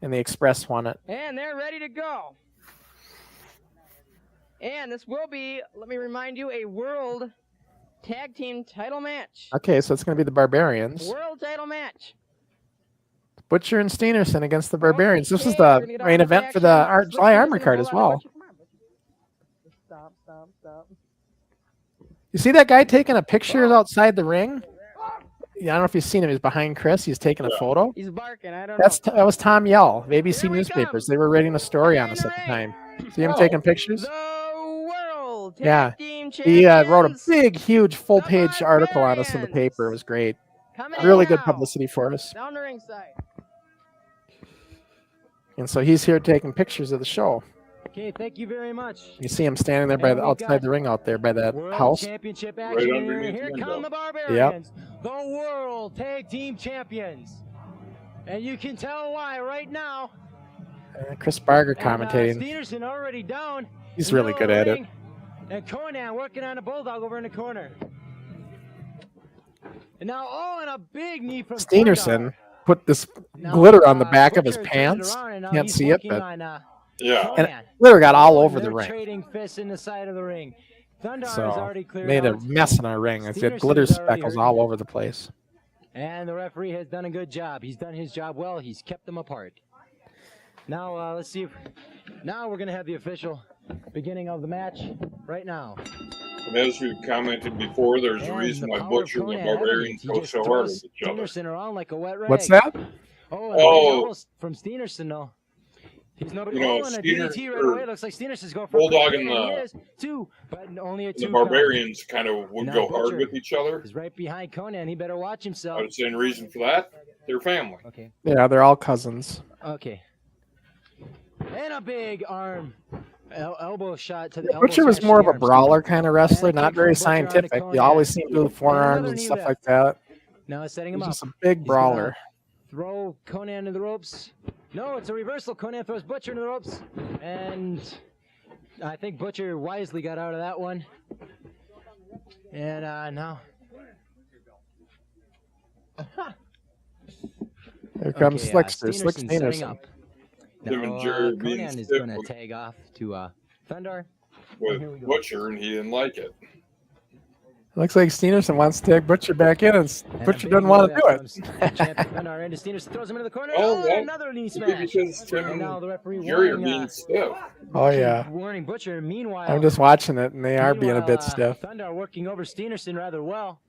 and the Express won it. And they're ready to go. And this will be, let me remind you, a world tag team title match. Okay, so it's going to be the Barbarians. World title match. Butcher and Stenerson against the Barbarians. This is Okay, the we're gonna get main on event the for the action. July Rick Armor Stenerson card and as Bulldog well. the Butcher. Come on, Butcher. Stop. You see that guy taking a picture outside the ring? Yeah, I don't know if you've seen him. He's behind Chris. He's taking a photo. He's barking. I don't That was Tom Yell of ABC Here we Newspapers. come. They were writing a story on In us the at the ring. time. See him taking pictures? The world tag Yeah. team He wrote a champions big, huge, full-page the article on us in the Barbarians. paper. It was great. coming Really in good now. publicity for us. Down the ringside. And so he's here taking pictures of the show. Okay, thank you very much. You see him standing there by And the we outside got the ring out there by that World house. Championship Right action. underneath Here the come window. the Barbarians, the World Tag Team Champions. And you can tell why right now. Chris Barger And, commentating. Stenerson already down. He's in the really middle good of at the it. ring. And Conan working on a bulldog over in the corner. And now, and a big knee from Steenerson Thundar. put this Now, glitter on the back of his Butcher turned it pants. around, and now Can't he's see it, working but on, Yeah. and Conan. glitter got all Oh, over and the they're ring. trading fists in the side of the ring. Thundar has So already cleared made a out. mess in our ring. It's got Steenerson glitter is already speckles hurt. all over the place. And the referee has done a good job. He's done his job well. He's kept them apart. Now, let's see if... Now we're going to have the official beginning of the match right now. And as we've commented before, there's a And reason the why power of Butcher and the Conan Barbarians evident. He go just so hard throws at each other. Steenerson around like a wet rag. What's that? Oh, and Oh. almost from Steenerson, though. He's nobody. You know, And a Steener- DDT right or away. Looks like Steenerson's going for a Bulldog quick and win, the- and he is, two, but only a two. The Barbarians kind of would Now go hard Butcher with each other. is right behind Conan. He better watch himself. I would say the reason for that, they're family. Okay. Yeah, they're all cousins. Okay. And a big arm. Elbow shot to the elbow. Butcher was slash more to of the a arms. brawler kind of wrestler, And a not kick very from Butcher onto scientific. Conan. You always seem to do the forearms Another and knee stuff lift. like that. Now it's setting him He's up. just a big He's brawler. Throw Conan to the ropes. No, it's a reversal. Conan throws Butcher into the ropes. And I think Butcher wisely got out of that one. And now. Here comes Okay, Slickster, Slick Steenerson's setting Steenerson. up. Him and Now, Jerry being Conan is stiff going to with- tag off to Thundar. with Butcher, and he didn't like it. Looks like Steenerson wants to take Butcher back in, and And a Butcher big doesn't want to knee do left it. from Champion Thundar into Steenerson, throws him into the corner. Oh, Oh, well, another knee Maybe smash. because Tim And now the referee and Jerry are warning, being stiff. Oh yeah, warning Butcher. Meanwhile, I'm just watching it, and they are being a meanwhile, bit stiff. Thundar working over Steenerson rather well.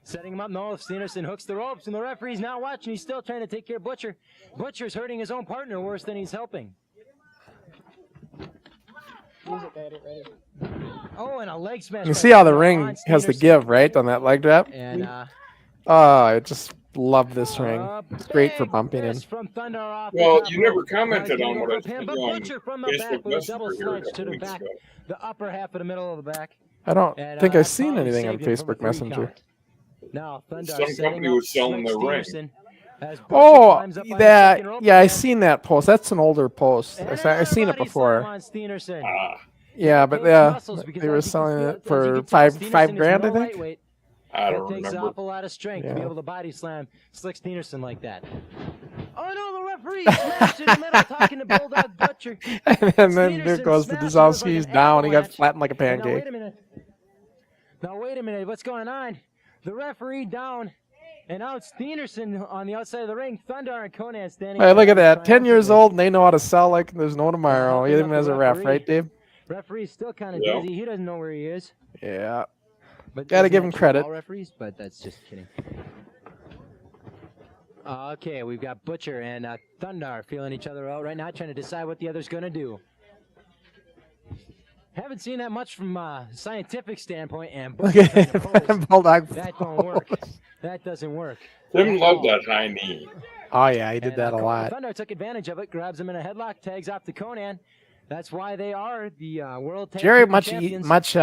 Setting him up. No, Steenerson hooks the ropes, and the referee's now watching. He's still trying to take care of Butcher. Butcher's hurting his own partner worse than he's helping. Oh, and a leg smash. You by see how the Thundar ring on has the Steenerson. give, right, on that leg drop? And Oh, I just love this ring. It's great for big bumping in. fist from Thundar off the Well, top you never rope. commented Now on he's what I gonna said go for a pin, on but Butcher from the back Facebook with a double Messenger here a sledge to couple the weeks back, ago. the upper half of the middle of the back. I don't And, think I've seen probably anything on saved him from a Facebook 3 Messenger. count. Now Thundar Some setting company up was selling Slick their ring. Steenerson as Butcher Oh, climbs up on the that, second rope yeah, I again. seen that post. That's an older post. And I've another seen it body before. slam on Steenerson. Yeah, but Takes yeah, muscles because they were as you can selling see- it as you for can tell, five Steenerson is grand, I no think. lightweight. I It don't takes an remember. awful lot of strength to be Yeah. able to body slam Slick Steenerson like that. Oh no, the referee smashed in the middle, talking to Bulldog Butcher. And then there Steenerson goes the smashed him. It was Dazowski. like He's an down. He got avalanche. flattened like a And pancake. Now wait a minute, what's going on? The referee down, and now it's Steenerson on the outside of the ring. Thundar and Conan standing. Hey, look at that. 10 triumphantly. years old, and they know how to sell like there's no tomorrow. Yeah, Even as a ref, right, Dave? Referee's still kind of Yeah. dizzy. He doesn't know where he is. Yeah. But Gotta isn't give that him true of credit. all referees, but that's just kidding. Okay, we've got Butcher and Thundar feeling each other out right now, trying to decide what the other's going to do. Haven't seen that much from a scientific standpoint, and Butcher Okay. trying to pose. Bulldog. That don't work. That doesn't work. Tim loved that high knee. Oh, yeah, he did And, that a lot. Thundar took advantage of it, grabs him in a headlock, tags off to Conan. That's why they are the World Tag Jerry, Team Champions.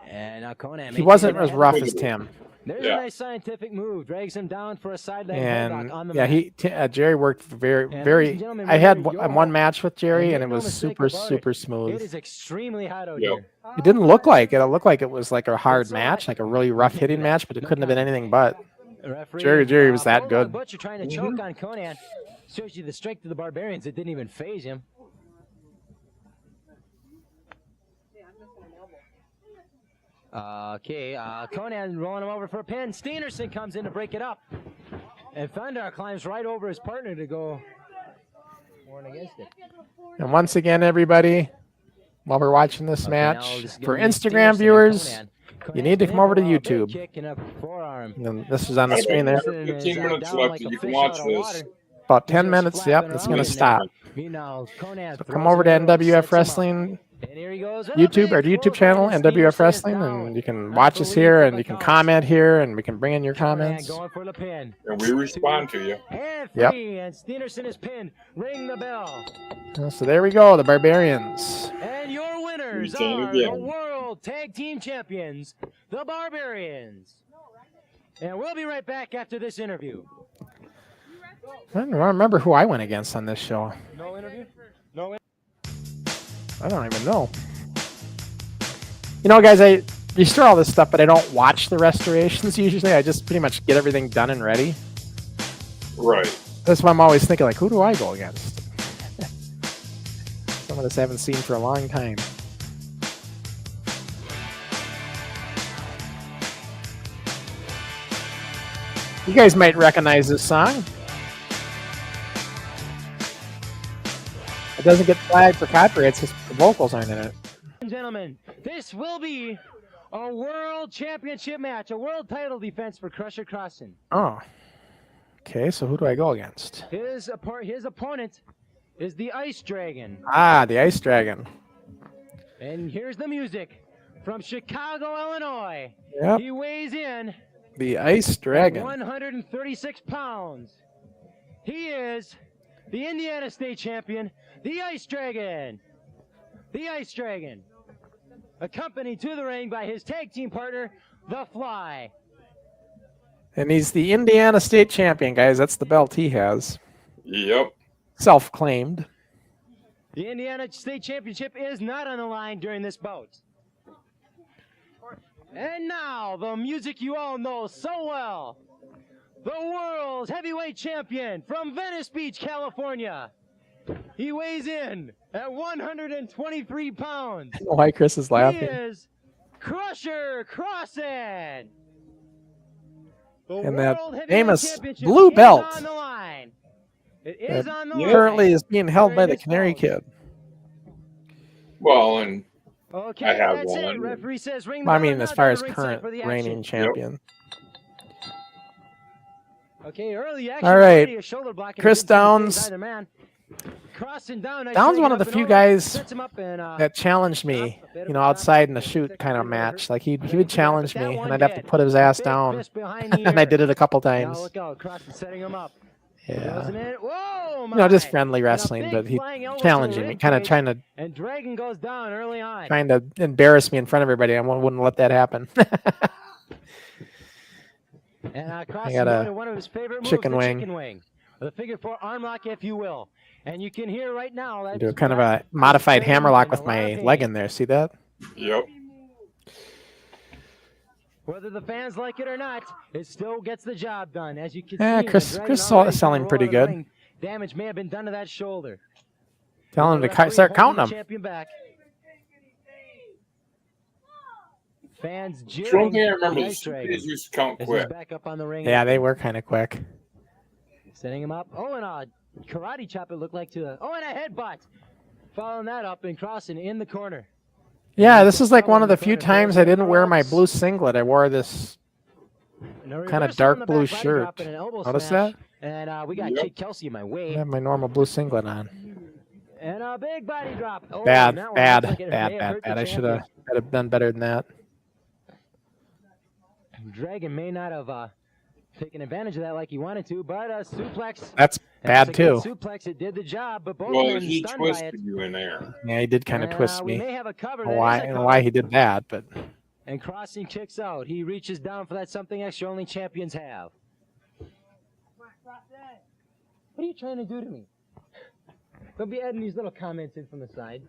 And Conan. He makes wasn't it as in a rough headlock. as Tim. There's Yeah. a nice scientific move. Drags him down for a side leg And headlock on the yeah, mat. Jerry worked very, And ladies very. and gentlemen, I had remember one YoHo. match with Jerry, And and it make no was mistake super, about super It smooth. is extremely hot out Yep. here. It didn't look like it. It looked like it was like a hard match, like a really rough hitting match, but it couldn't have been anything but. The referee, Jerry was that Bulldog good. Butcher trying to choke on Conan. Shows you the strength of the Barbarians. It didn't even phase him. Okay, Conan rolling him over for a pin. Steenerson comes in to break it up. And Thundar climbs right over his partner to go warn against it. And once again, everybody, while we're watching this Okay, now match, this is for gonna be Instagram Steenerson and viewers, Conan. you Conan's need to been come over to in for a big YouTube. kick and a forearm. And this is on the screen there. Steenerson is, 15 minutes down left, like and a you can fish watch out of this. water. About He's 10 just minutes. Yep, flapping it's around going to in there. stop. Meanwhile, Conan So throws come over to him over, NWF sets him up. Wrestling And here he goes. YouTube, our YouTube channel, NWF Wrestling, and you can watch us here, and you can comment here, and we can bring in your comments. Going for the pin. And we respond to you. And Yep. three, and Steenerson is pinned. Ring the bell. So there we go, the Barbarians. And your winners Return are the again. World Tag Team Champions, the Barbarians. And we'll be right back after this interview. I don't remember who I went against on this show. No interview? No. I don't even know. You know, guys, I restore all this stuff, but I don't watch the restorations usually. I just pretty much get everything done and ready. Right. That's why I'm always thinking, like, who do I go against? Some of this I haven't seen for a long time. You guys might recognize this song. It doesn't get flagged for copyright, it's just the vocals aren't in it. Ladies and gentlemen, this will be a world championship match, a world title defense for Crusher Crossen. Oh. Okay, so who do I go against? His opponent is the Ice Dragon. Ah, the Ice Dragon. And here's the music from Chicago, Illinois. Yep. He weighs in The Ice Dragon. 136 pounds. He is the Indiana State Champion, the Ice Dragon. The Ice Dragon. Accompanied to the ring by his tag team partner, The Fly. And he's the Indiana State Champion, guys. That's the belt he has. Yep. Self-claimed. The Indiana State Championship is not on the line during this bout. And now, the music you all know so well. The world's heavyweight champion from Venice Beach, California. He weighs in at 123 pounds. I don't know why Chris is He laughing. is Crusher Crossen. The And that World Heavyweight famous Championship blue is belt on the line. It that is on the line. currently is being held by during the this Canary bout. Kid. Well, and Okay, I have that's it. one. Referee says ring the Well, I bell mean, and as now far down as the ringside current for the reigning action. champion. Okay, early action. All right. already, a shoulder block, and Chris it didn't seem to Downs. phase either man. Crossing down, nice Downs shake one it of the up and few over, guys sets him up and, that challenged me, you know, outside in a shoot kind of match. Like he would challenge me, and I'd have to put his ass big down. fist behind the And I ear. did it a couple Now times. look out, Crossen setting him up. Yeah. Goes in. Whoa, You know, just my. friendly And a wrestling, big but he flying elbow to challenging the me, rib kind of cage, trying and Dragon goes down early on. to embarrass me in front of everybody. I wouldn't let that happen. And Crossen got a going to one of his favorite moves, chicken the wing. chicken wing. The figure four arm lock, if you will. And you can hear right now that Do kind of a modified hammerlock with my leg in there. See that? yep. Whether the fans like it or not, it still gets the job done. As you can Yeah, see, Chris is selling pretty good. Damage may have been done to that shoulder. Tell him The to referee start holding counting the them. champion back. Fans The jeering. only thing I remember the is Ice Dragon is used to count as he's quick. back up on the ring. Yeah, they were kind of quick. Setting him up. Oh, and a karate chop it looked like to the. Oh, and a headbutt. Following that up and Crossen in the corner. Yeah, this is like one of the few times I didn't wear my blue singlet. I wore this And a kind of reversal dark on the blue back body shirt. drop and an elbow Notice smash. that? And we got Yep. Kid Kelsey in my I way. have my normal blue singlet on. And a big body drop. Oh, Bad, and that one bad, looks like it bad, may have bad, hurt the bad. I should champion. have done better than that. Dragon may not have taken advantage of that like he wanted to, but a suplex. That's bad That's a good too. Suplex, it did the job, but both Well, men he stunned by it. twisted you in there. Yeah, he did kind of And, twist we me. may have a cover. I That don't know why, is a I don't know cover. why he did that, but And Crossen kicks out. He reaches down for that something extra only champions have. What are you trying to do to me? Don't be adding these little comments in from the side.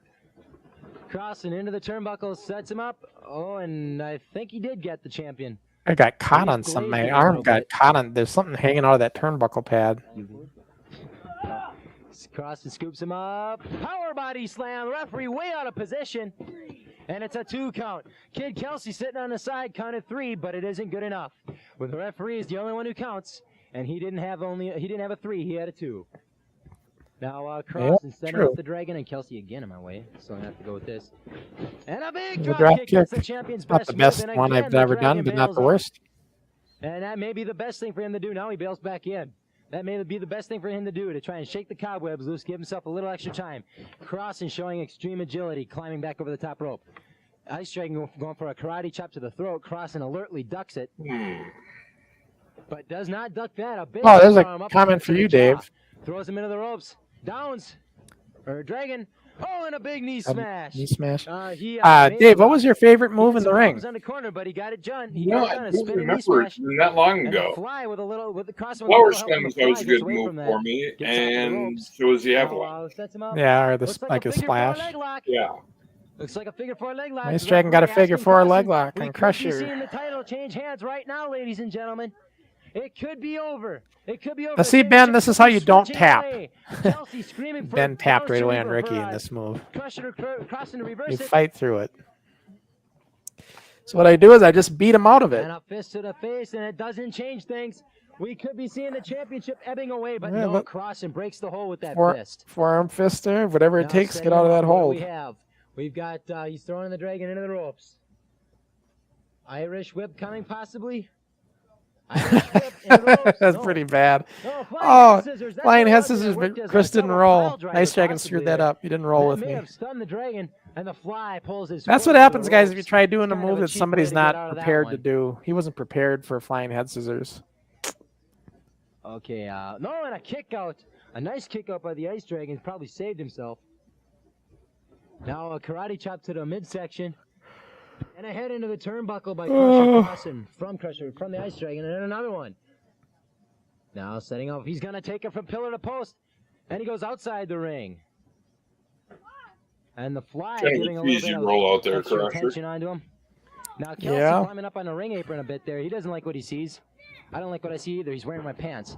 Crossen into the turnbuckle, sets him up. Oh, and I think he did get the champion. I got caught He's on something. glazed My a arm little got bit. caught on. There's something hanging out of that turnbuckle pad. Crossen scoops him up. Power body slam. Referee way out of position. And it's a 2 count. Kid Kelsey sitting on the side counted 3, but it isn't good enough. When the referee is the only one who counts, and he didn't have a 3, he had a 2. Now Crossen setting true. up the Dragon, and Kelsey again in my way, so I have to go with this. And a big The drop, drop kick. That's kick. the champion's Not best the best move, and one again, I've the ever Dragon done, but not bails the out. worst. And that may be the best thing for him to do. Now he bails back in. That may be the best thing for him to do, to try and shake the cobwebs loose, give himself a little extra time. Crossen showing extreme agility, climbing back over the top rope. Ice Dragon going for a karate chop to the throat. Crossen alertly ducks it, but does not duck that. A big Oh, there's a forearm up comment to for the you, jaw. Dave. Throws him into the ropes. Downs. Or Dragon. Oh, and a big knee smash. Knee smash. He, Dave, what was your favorite move in the ring? On the corner, but he got it done. He No, got it I done. A don't spinning knee remember it smash. that long And ago. the fly with a little, with the Crossen with a Flower little help spin from was the always fly a gets good away move from that. for me, Gets out to the and ropes. so was the Now, Avalanche. sets him up. Yeah, or Looks this like a figure four splash. leg lock. Yeah. Looks like a figure 4 leg lock. Ice Dragon got a figure 4 leg lock We on could be seeing Crusher. the title change hands right now, ladies and gentlemen. It could be over. It could be over. Now see, Ben, this is how you don't tap. Chelsea screaming for Ben tapped right away on for, Ricky in this move. Crusher crossing to reverse You it. fight through it. So what I do is I just beat him out of it. And a fist to the face, and it doesn't change things. We could be seeing the championship ebbing away, but Yeah, no, but Crossen breaks the hole with that Forearm fist. fist there, whatever it Now takes to setting get out of up, that what do hold. We have. We've got he's throwing the dragon into the ropes. Irish whip coming possibly. Irish whip into the ropes. That's No. pretty bad. No, Oh, scissors. That's flying what it head was, and it scissors, worked but as Chris a didn't double roll. pile driver Nice Dragon possibly screwed that there. up. He didn't roll That with may me. have stunned the dragon, and the fly pulls his. That's foot what into happens, the guys, if you ropes. try doing a Kind of move a that cheap somebody's way to get not out of that prepared to one. do. He wasn't prepared for flying head scissors. Okay, no, and a kick out. A nice kick out by the Ice Dragon. Probably saved himself. Now a karate chop to the midsection. And a head into the turnbuckle by Crossen. From the Ice Dragon. And then another one. Now setting up. He's going to take it from pillar to post. And he goes outside the ring. And the fly Kind of getting a a little easy bit of roll out there, extra Crusher. attention onto him. Now Kelsey Yeah. climbing up on the ring apron a bit there. He doesn't like what he sees. I don't like what I see either. He's wearing my pants.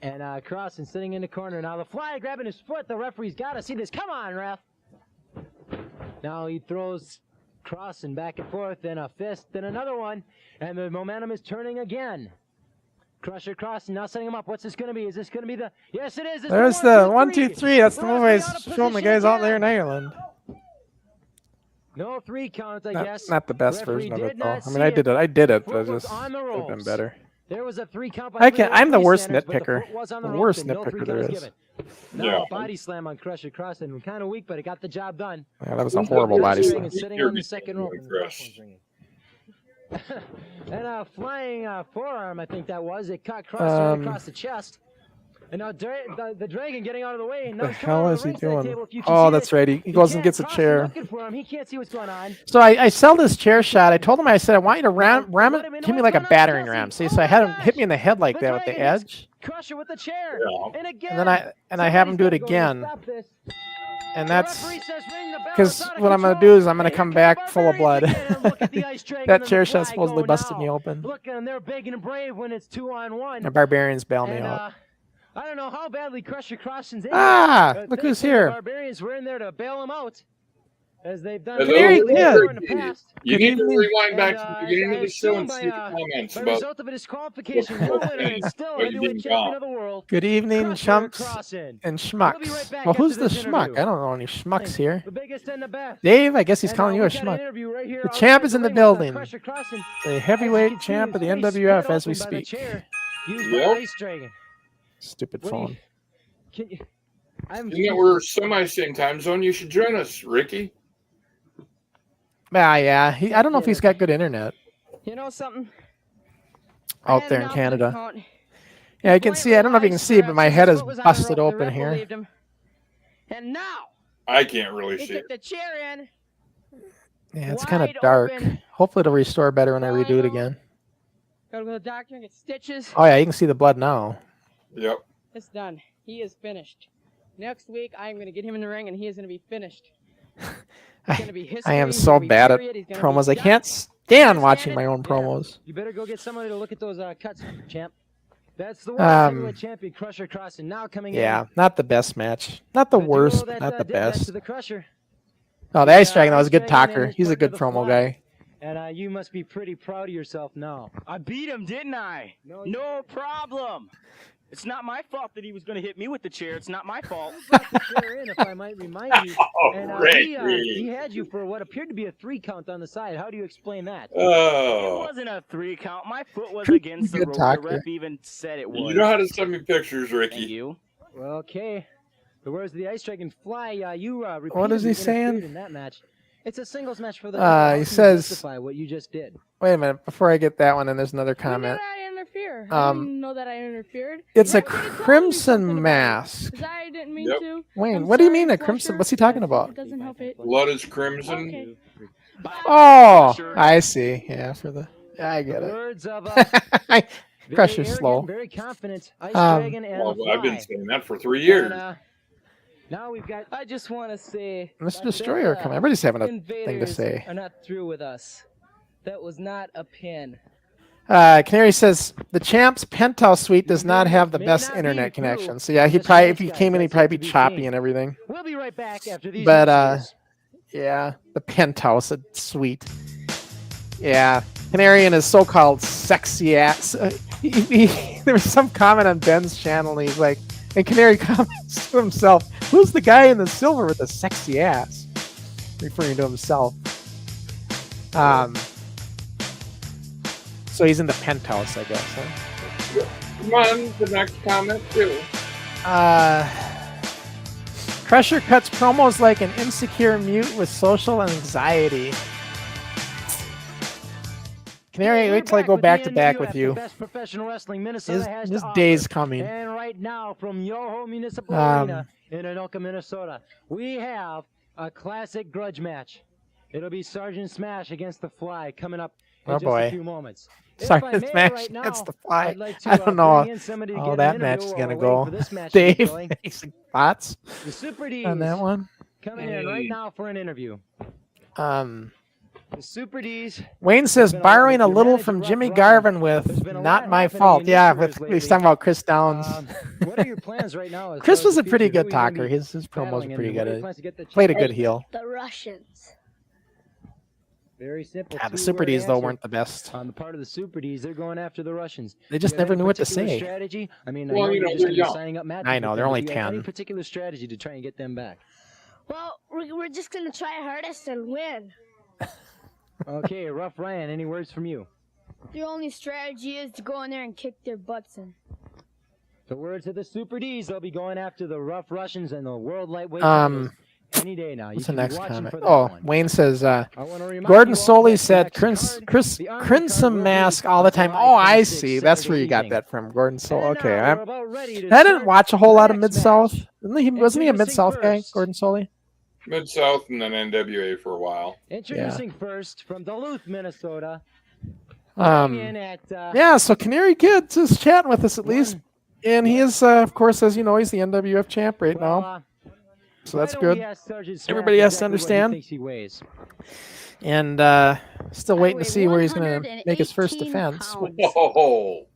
And Crossen sitting in the corner. Now the fly grabbing his foot. The referee's got to see this. Come on, ref. Now he throws Crossen back and forth. Then a fist. Then another one. And the momentum is turning again. Crusher Crossen now setting him up. What's this going to be? Is this going to be the... Yes, it is. It's There's the 1, 2, 3. That's the move I was showing the guys out there in Ireland. No 3 count, I guess. Not the best Referee version of did it, though. not I mean, see I did it. I did it, but Foot it was just on the could have been ropes. better. There was a 3 count by I'm the worst standards, but the nitpicker. foot was on The ropes worst and no 3 nitpicker count there was is. given. Now Yeah. a body slam on Crusher Crossen. Kind of weak, but it got the job done. Yeah, that was a horrible body Ice slam. Dragon sitting on the second rope. And a flying forearm, I think that was. It caught Crossen across the chest. And now the dragon getting out of the way. What the hell is he doing? Oh, that's right. He goes and gets a chair. He can't see what's going on. So I sell this chair shot. I told him, I said, I want you to ram it, hit me like a battering ram. See, so I had him hit me in the head like that with the edge. Crusher with the chair. Yeah. And again. And I have him do it again. And that's because because what I'm going to do is I'm going to come back full of blood. That chair shot supposedly busted me open. Look, and they're begging and brave when it's 2-on-1. The Barbarians bail me And, out. I don't know how badly Crusher Crossen's in. Ah, but look thankfully who's here. The Barbarians were in there to bail him out, as they've done Hello, Very before good. in the past. You Good need to evening. rewind back And, to the beginning of I the show and assume see the by comments by about result of a disqualification, what no winner and happened. still What you heavyweight didn't champion got. of the world. Good evening, Crusher chumps Crossen. and We'll be right schmucks. back Well, who's after the this schmuck? interview. I don't know any schmucks here. The biggest and the best. Dave, I guess he's And, calling you a we've got an schmuck. interview right here The outside champ is in the ring with, building. Crusher Crossen. The As heavyweight you can see, champ of the his face NWF split as we open by the speak. chair used by Yep. Ice Dragon. Stupid What do you- phone. Can you? I'm. Being that we're semi-same time zone, you should join us, Ricky. Yeah. I don't know if he's got good internet You know something? out there in Canada. Yeah, I can see. I don't know if you can see, but my head is busted open here. And now I can't really he see took it. the chair in. Yeah, it's kind of Wide dark. open. Hopefully it'll restore better when I redo it Final. again. Go to the doctor and get stitches. Oh yeah, you can see the blood now. Yep. It's done. He is finished. Next week, I'm going to get him in the ring, and he is going to be finished. It's going to be history. I am He's so gonna be bad at period. He's gonna promos. be I done. can't stand Understand watching it? my own promos. You better go get somebody to look at those cuts, champ. That's the Um, world heavyweight champion, Crusher Crossen, now coming in. Yeah, not the best match. Not the duo worst, that, not the did that best. To the Crusher. Oh, the Ice Dragon, that was a Ice good Dragon and talker. his He's a partner, good the promo Fly. guy. And you must be pretty proud of yourself now. I beat him, didn't I? No, No problem. It's not my fault that he was going to hit me with the chair. It's not my fault. in, if I might remind you. And Ricky. he had you for what appeared to be a 3 count on the side. How do you explain that? It Oh. wasn't a 3 count. My foot was against the Good rope. The talker. ref even said it was. You know how to send me pictures, Thank Ricky. you. Well, okay. The words of the Ice Dragon Fly. You What is he repeatedly saying? interfered in that match. It's a singles match for the. He how can you says- justify what you just did. Wait a minute, before I get that one, and there's another When comment. did I interfere? I Um, didn't know that I interfered. It's a Referee told me something crimson about it, mask. 'cause I didn't mean Yep. to. Wayne, I'm what do you sorry, mean a Flusher, crimson? What's he talking but about? It doesn't help it. Blood is crimson. Okay. Oh, I see. Yeah, for the. Yeah, I get it. Words of Crusher's very arrogant, slow. very confident. Ice Um, Dragon and Well, the I've been Fly. saying that for 3 years. And, Now we've got. I just want to say, Mr. Destroyer coming. Everybody's having a thing to Invaders say. are not through with us. That was not a pin. Canary says the champ's penthouse suite does not have the best internet connection. So yeah, he probably if he came in, he'd probably be choppy and everything. We'll be right back after these. But messages. yeah, the penthouse suite. Yeah, Canary and his so-called sexy ass. There was some comment on Ben's channel, and he's like, and Canary comments to himself, "Who's the guy in the silver with the sexy ass?" Referring to himself. So he's in the penthouse, I guess. Huh? Come on, the next comment too. Crusher cuts promos like an insecure mute with social anxiety. Canary, wait till I go back to back with you. Best professional wrestling Minnesota has His to day's offer. coming. And right now, from YoHo Municipal Arena in Anoka, Minnesota, we have a classic grudge match. It'll be Sergeant Smash against the Fly coming up in just a few moments. Sergeant Smash against the Fly. I don't know how that match is going to go. Dave, basic thoughts the Super D's on that one? coming in right now for an interview. The Super D's. Wayne says borrowing a little from Jimmy Garvin with "Not My Fault." Yeah, he's talking about Chris Downs. What are your plans right now? Chris was a pretty good talker. His promos were pretty good. Played a good heel. The Russians. Very simple. Yeah, the Super D's though weren't the best. On the part of the Super D's, they're going after the Russians. They just never knew what to say. Strategy? I mean, well, you know, they're young. signing up matches. I know they're only Do you have 10. Any particular strategy to try and get them back? Well, we're just gonna try our hardest and win. Okay, Rough Ryan. Any words from you? The only strategy is to go in there and kick their butts in. The words of the Super D's. They'll be going after the Rough Russians and the World Lightweight titles any day now. What's the next comment? Oh, Wayne says Gordon Soley said Crimson Mask all the time. Oh, I see. That's where you got that from, Gordon Soley. Okay, I didn't watch a whole lot of Mid-South. Wasn't he a Mid-South guy, Gordon Soley? Mid-South and then NWA for a while. Introducing first from Duluth, Minnesota. Yeah, so Canary Kid is chatting with us at least. And he is, of course, as you know, he's the NWF champ right now. So that's good. Everybody has to understand. And still waiting to see where he's going to make his first defense. Whoa.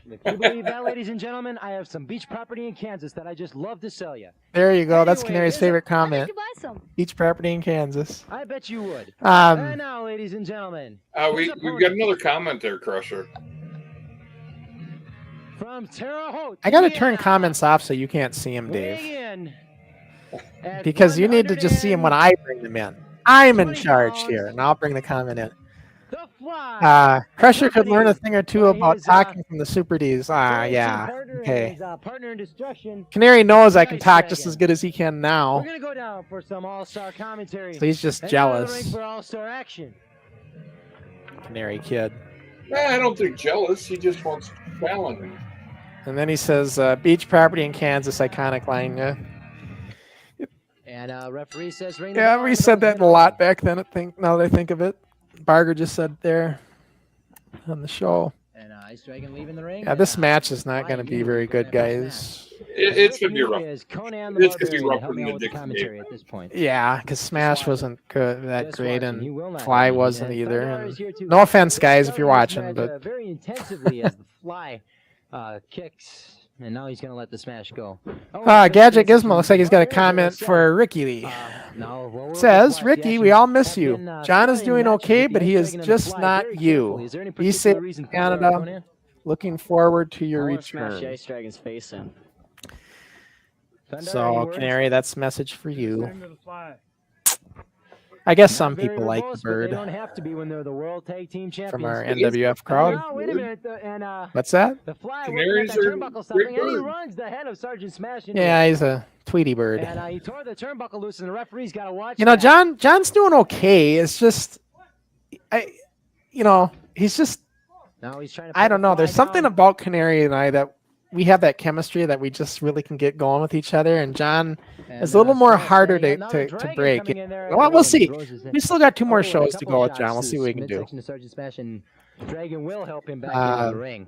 If you believe that, ladies and gentlemen, I have some beach property in Kansas that I just love to sell you. There you go. That's Canary's favorite comment. Beach property in Kansas. I bet you would. And now, ladies and gentlemen. We've got another comment there, Crusher. From Terre Haute. I got to turn comments off so you can't see him, Dave. Because you need to just see him when I bring them in. I'm in charge here, and I'll bring the comment in. Crusher could learn a thing or two about talking from the Super D's. Yeah. Okay. Canary knows I can talk just as good as he can now. We're gonna go down for some all-star commentary. So he's just jealous. For all-star action. Canary Kid. I don't think jealous. He just wants challenge. And then he says, beach property in Kansas, iconic line. Yeah. And referee says, yeah, we said that a lot back then. Now that I think of it. Barger just said there on the show. And Ice Dragon leaving the ring. Yeah, this match is not going to be very good, guys. It's going to be rough. It's going to be rougher than the commentary at this point. Yeah, because Smash wasn't that great, and Fly wasn't either. And no offense, guys, if you're watching, but very intensively as the Fly kicks. And now he's going to let the Smash go. Gadget Gizmo looks like he's got a comment for Ricky Lee. Says, Ricky, we all miss you. John is doing okay, but he is just not you. He's safe in Canada. Looking forward to your return. So, Canary, that's a message for you. I guess some people like the bird. They don't have to be when they're the World Tag Team Champions. From our NWF crowd. Oh, wait a minute. And, what's that? The Fly working that turnbuckle stopping, and he runs the head of Sergeant Smash. Yeah, he's a Tweety bird. And he tore the turnbuckle loose, and the referee's got to watch. You know, John's doing okay. It's just, he's just. Now he's trying to. I don't know. There's something about Canary and I that we have that chemistry that we just really can get going with each other, and John is a little more harder to break. Well, we'll see. We still got 2 more shows to go with John. We'll see what we can do. Dragon will help him back into the ring.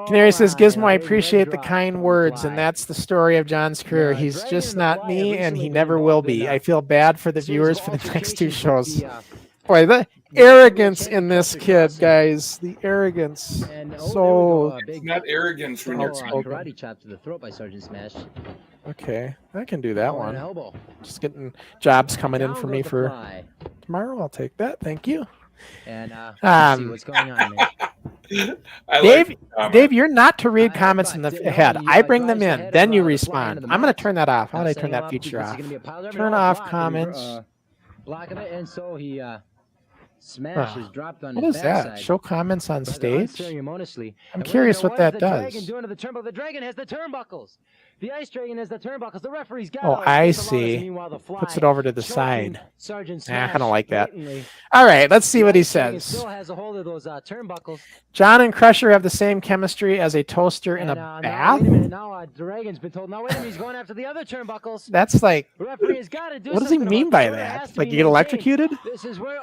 Canary says, Gizmo, I a big appreciate the drop kind on words, fly. and that's the story of John's career. Now, He's Dragon just and the not Fly me, have and he recently never been will involved in be. a I feel bad for the series viewers of for the next 2 altercations with shows. the, Boy, the arrogance in this kid, Crossen. guys. The arrogance. And there we So, go, a It's big not arrogance when you're outspoken. karate chop to the throat by Sergeant Smash. Okay, I can do that Oh, and one. an elbow. Just getting jobs coming in Down for goes me the for Fly. tomorrow. I'll take that. Thank you. And let's see what's going on there. Dave, you're not to read comments in but, the no, head. he, I bring them drives in, ahead then of, you the Fly respond. into the I'm going to match. turn that off. How do I Setting turn him that up feature because off? he's gonna be a pile driver. Turn No, off block, comments. Block of it, and so he Smash is dropped on What his is that? backside. Show comments on rather stage? unceremoniously. I'm And curious what that the does. Dragon doing to the turnbuckle? The Dragon has the turnbuckles. The Ice Dragon has the turnbuckles. The referee's got Oh, all I his Lawless, see. and meanwhile, the Fly Puts it over to the choking side. Sergeant Nah, I Smash don't like that. blatantly. All right, let's see The what he Ice Dragon says. Still has a hold of those turnbuckles. John and Crusher have the same chemistry as a toaster in a And, now, bath? wait a minute. Now Dragon's been told. Now wait a minute. He's going after the other turnbuckles. That's like, The referee has got to do what does he something mean about by this. Order has that? to Like be you get maintained. electrocuted? This is where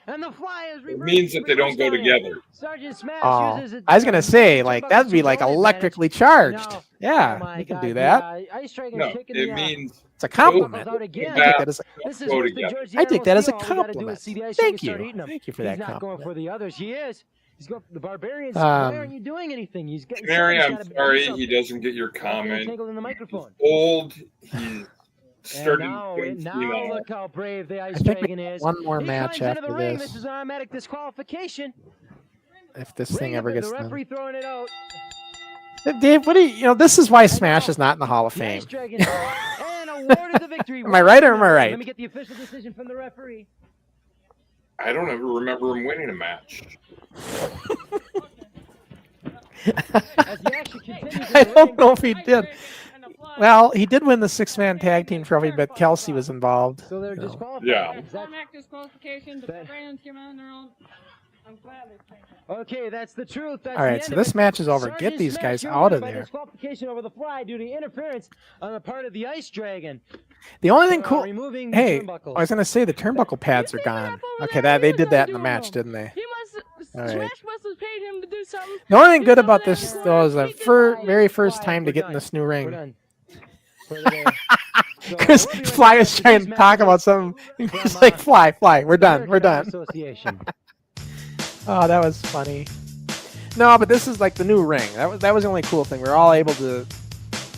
and the Fly is It reversed. means that they don't go together. Sergeant Smash Oh, uses it, I was gonna say, like, turnbuckles that'd be to like his own electrically advantage. charged. Now, Yeah, oh my you can God, do the, that. Ice Dragon's No, kicking it the, means It's a turnbuckles compliment. out again. I take that as a, This is go worse than together. George I take that as a All we gotta do compliment. is see the Ice Thank Dragon start you. eating them. Thank you for He's that not going compliment. for the others. He is. He's going. The Barbarians. Why aren't you doing anything? He's getting. Canary, somebody's I'm gotta do sorry he something. doesn't get your He's comment. entangled in the microphone. Old, he's starting And now look how brave the Ice I think we Dragon have is. one more He match climbs into the after ring. this. This is an automatic disqualification. If this thing Ring ever up, gets the done. referee throwing it out. Dave, what do you, this is why Smash is not in the Hall of The Fame. Ice Dragon and awarded the victory. Am I right or am I right? Let me get the official decision from the referee. I don't ever remember him winning a match. As the action continues, I don't know if he did. Well, he did win the 6-man tag team trophy, but Kelsey was involved. So they're No. disqualified. Yeah. Is that- Automatic disqualification. The Barbarians came on their own. I'm glad they came. Okay, that's the truth. That's All the right, end so of this it. match is over. Sergeant Get these Smash, guys you're out of winning by there. Disqualification over the Fly due to interference on the part of the Ice Dragon. The only thing cool. Removing the Hey, turnbuckles. I was gonna say the turnbuckle pads are gone. Okay, they did that in the match, didn't they? He must. All right. Smash must have paid him to do something. The only thing He good was about over there this in the though corner. is the He did very first Fly, time to we're get in done. this new We're ring. done. For the day. So, Because we'll be right Fly back is with trying these to talk matches about something. from, He's like, Fly, we're done, we're American done. Association. Oh, that was funny. No, but this is like the new ring. That was the only cool thing. We were all able to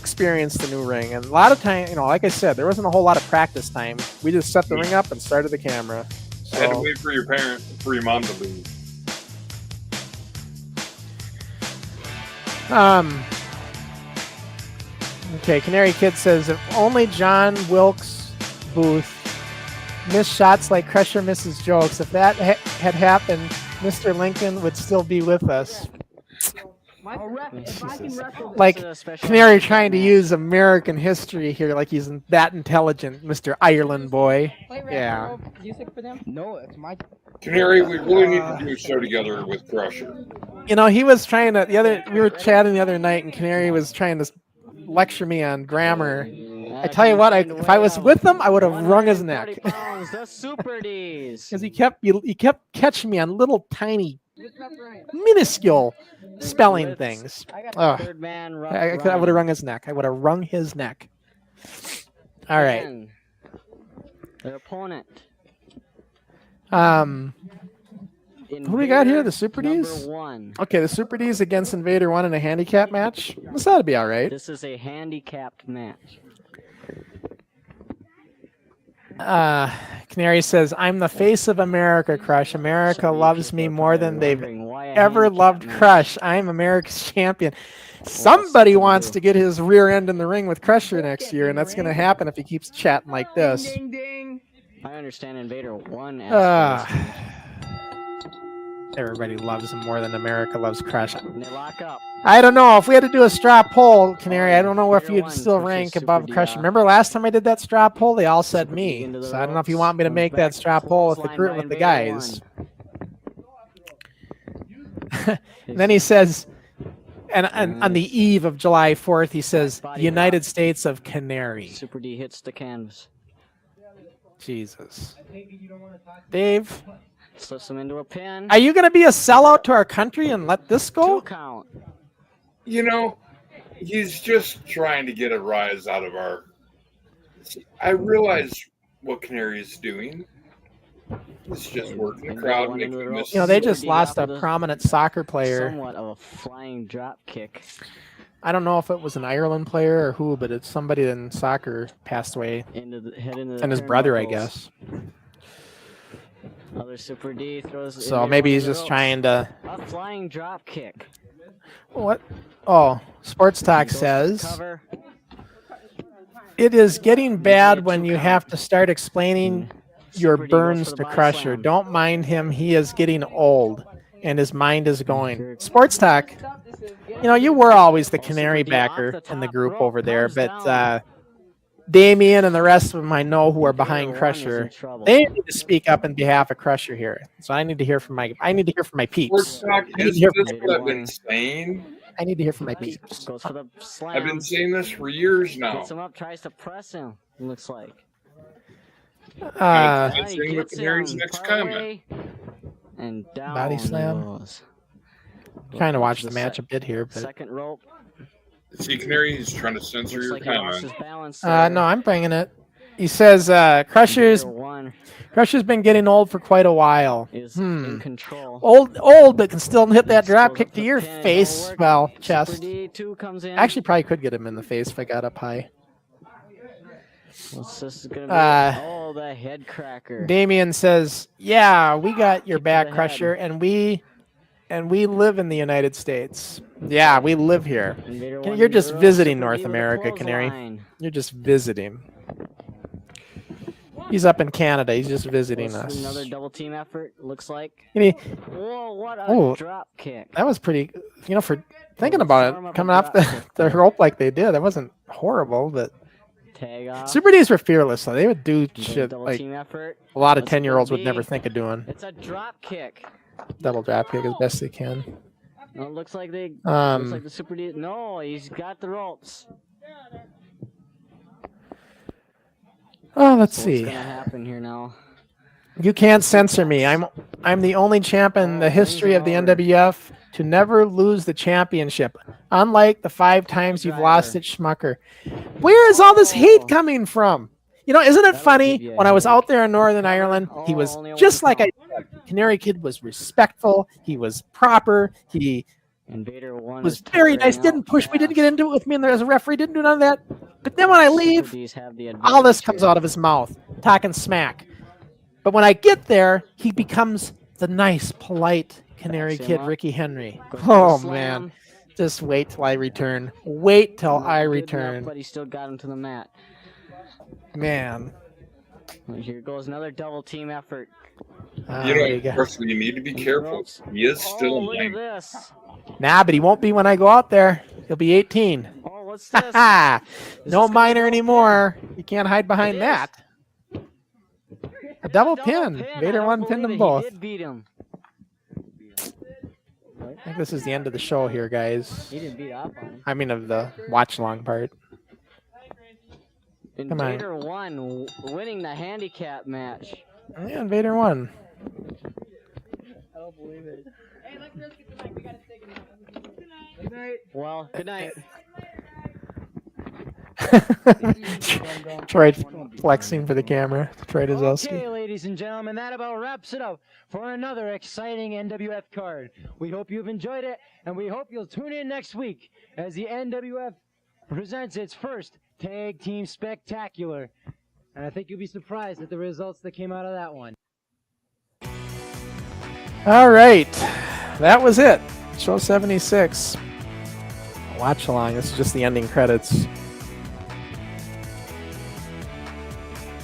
experience the new ring, and a lot of time, like I said, there wasn't a whole lot of practice time. We just set the ring up and started the camera. I had to So, wait for your mom to leave. Okay, Canary Kid says, if only John Wilkes Booth missed shots like Crusher misses jokes. If that had happened, Mr. Lincoln would still be with us. Like Canary trying to use American history here, like he's that intelligent, Mr. Ireland boy. Yeah. Music for them? No, it's my. Canary, we really need to do a show together with Crusher. He was trying to we were chatting the other night, and Canary was trying to lecture me on grammar. I tell you what, if I was with him, I would have wrung his neck. The Super D's. Because he kept catching me on little tiny, minuscule spelling things. Ugh. Third man, I would have wrung his neck. I would have wrung his neck. All right. Their opponent. Who do we got here? The Super D's? Number 1. Okay, the Super D's against Invader I in a handicap match. This ought to be all right. This is a handicapped match. Canary says, I'm the face of America, Crush. America loves me more than they've ever loved Crush. I'm America's champion. Somebody wants to get his rear end in the ring with Crusher next year, and that's going to happen if he keeps chatting like this. Ding ding. I understand Invader 1 Everybody loves him more than America loves Crush. They lock up. I don't know. If we had to do a straw poll, Canary, I don't know if you'd still rank above Crusher. Remember last time I did that straw poll? They all said me. So I don't know if you want me to make that straw poll with the group with the guys. And then he says, and on the eve of July 4th, he says, United States of Canary. Super D hits the canvas. Jesus. Dave, Slips him into a pin. Are you going to be a sellout to our country and let this go? 2 count. You know, he's just trying to get a rise out of our. I realize what Canary's doing. He's just working the crowd, making them miss. You know, they just lost a prominent soccer player. Somewhat of a flying drop kick. I don't know if it was an Ireland player or who, but it's somebody in soccer passed away. And his brother, I guess. Other Super D throws. So maybe he's just trying to. A flying drop kick. What? Oh, Sports Talk says it is getting bad when you have to start explaining your burns to Crusher. Don't mind him. He is getting old and his mind is going. Sports Talk, you know, you were always the canary backer in the group over there, but Damien and the rest of them I know who are behind Crusher, they need to speak up in behalf of Crusher here. So I need to hear from my peeps. I need to hear from I've been saying. I need to hear from my peeps. Goes for the slam. I've been saying this for years now. Gets him up, tries to press him. Looks like. Answering with Canary's next comment. And down Body slam. Trying to watch the match a bit here, but second rope. See, Canary, he's trying to censor Looks your like he lost comment. his balance no, I'm bringing it. He says Crusher's been getting old for quite a while. Is in control. Old, but can still hit that drop kick to your face. Well, chest. D2 comes in. Actually, probably could get him in the face if I got up high. What's this gonna be? Oh, the head cracker. Damien says, "Yeah, we got your back, Crusher, and we live in the United States. Yeah, we live here. You're just visiting North America, Canary. You're just visiting. He's up in Canada. He's just visiting us. Another double team effort, looks like. Whoa, what a drop kick. That was pretty, you know, for thinking about it, coming off the rope like they did, that wasn't horrible, but tag off. Super Ds were fearless, though. They would do shit like a lot of 10-year-olds would never think of doing. It's a drop kick. Double drop kick as best they can. No, it looks like they. Looks like the Super D. No, he's got the ropes. Oh, let's so see. What's gonna happen here now? You can't censor me. I'm the only champ in the history of the NWF to never lose the championship. Unlike the 5 times you've lost it, Schmucker. Where is all this hate coming from? You know, isn't it funny? When I was out there in Northern Ireland, he was just like I said. Canary Kid was respectful. He was proper. He Invader I was very nice. Didn't push me. Didn't get into it with me. And as a referee, didn't do none of that. But then when I leave, all this comes out of his mouth, talking smack. But when I get there, he becomes the nice, polite Canary Kid, Ricky Henry. Oh, man. Just wait till I return. Wait till I return. But he still got him to the mat. Man. Here goes another double team effort. You know, first you need to be careful. He is still look in at this. Nah, but he won't be when I go out there. He'll be 18. Oh, what's this? No minor anymore. You can't hide behind that. A double pin. Vader I pinned them both. He did beat him. I think this is the end of the show here, guys. He didn't beat up on him. I mean, of the watch-along part. Invader I winning the handicap match. Yeah, Invader I. I don't believe it. Hey, let's get the mic. We gotta take it. Good night. Well, good night. Troy flexing for the camera. Troy Dazowski. Okay, ladies and gentlemen, that about wraps it up for another exciting NWF card. We hope you've enjoyed it, and we hope you'll tune in next week as the NWF presents its first Tag Team Spectacular. And I think you'll be surprised at the results that came out of that one. All right. That was it. Show 76. Watch along. This is just the ending credits.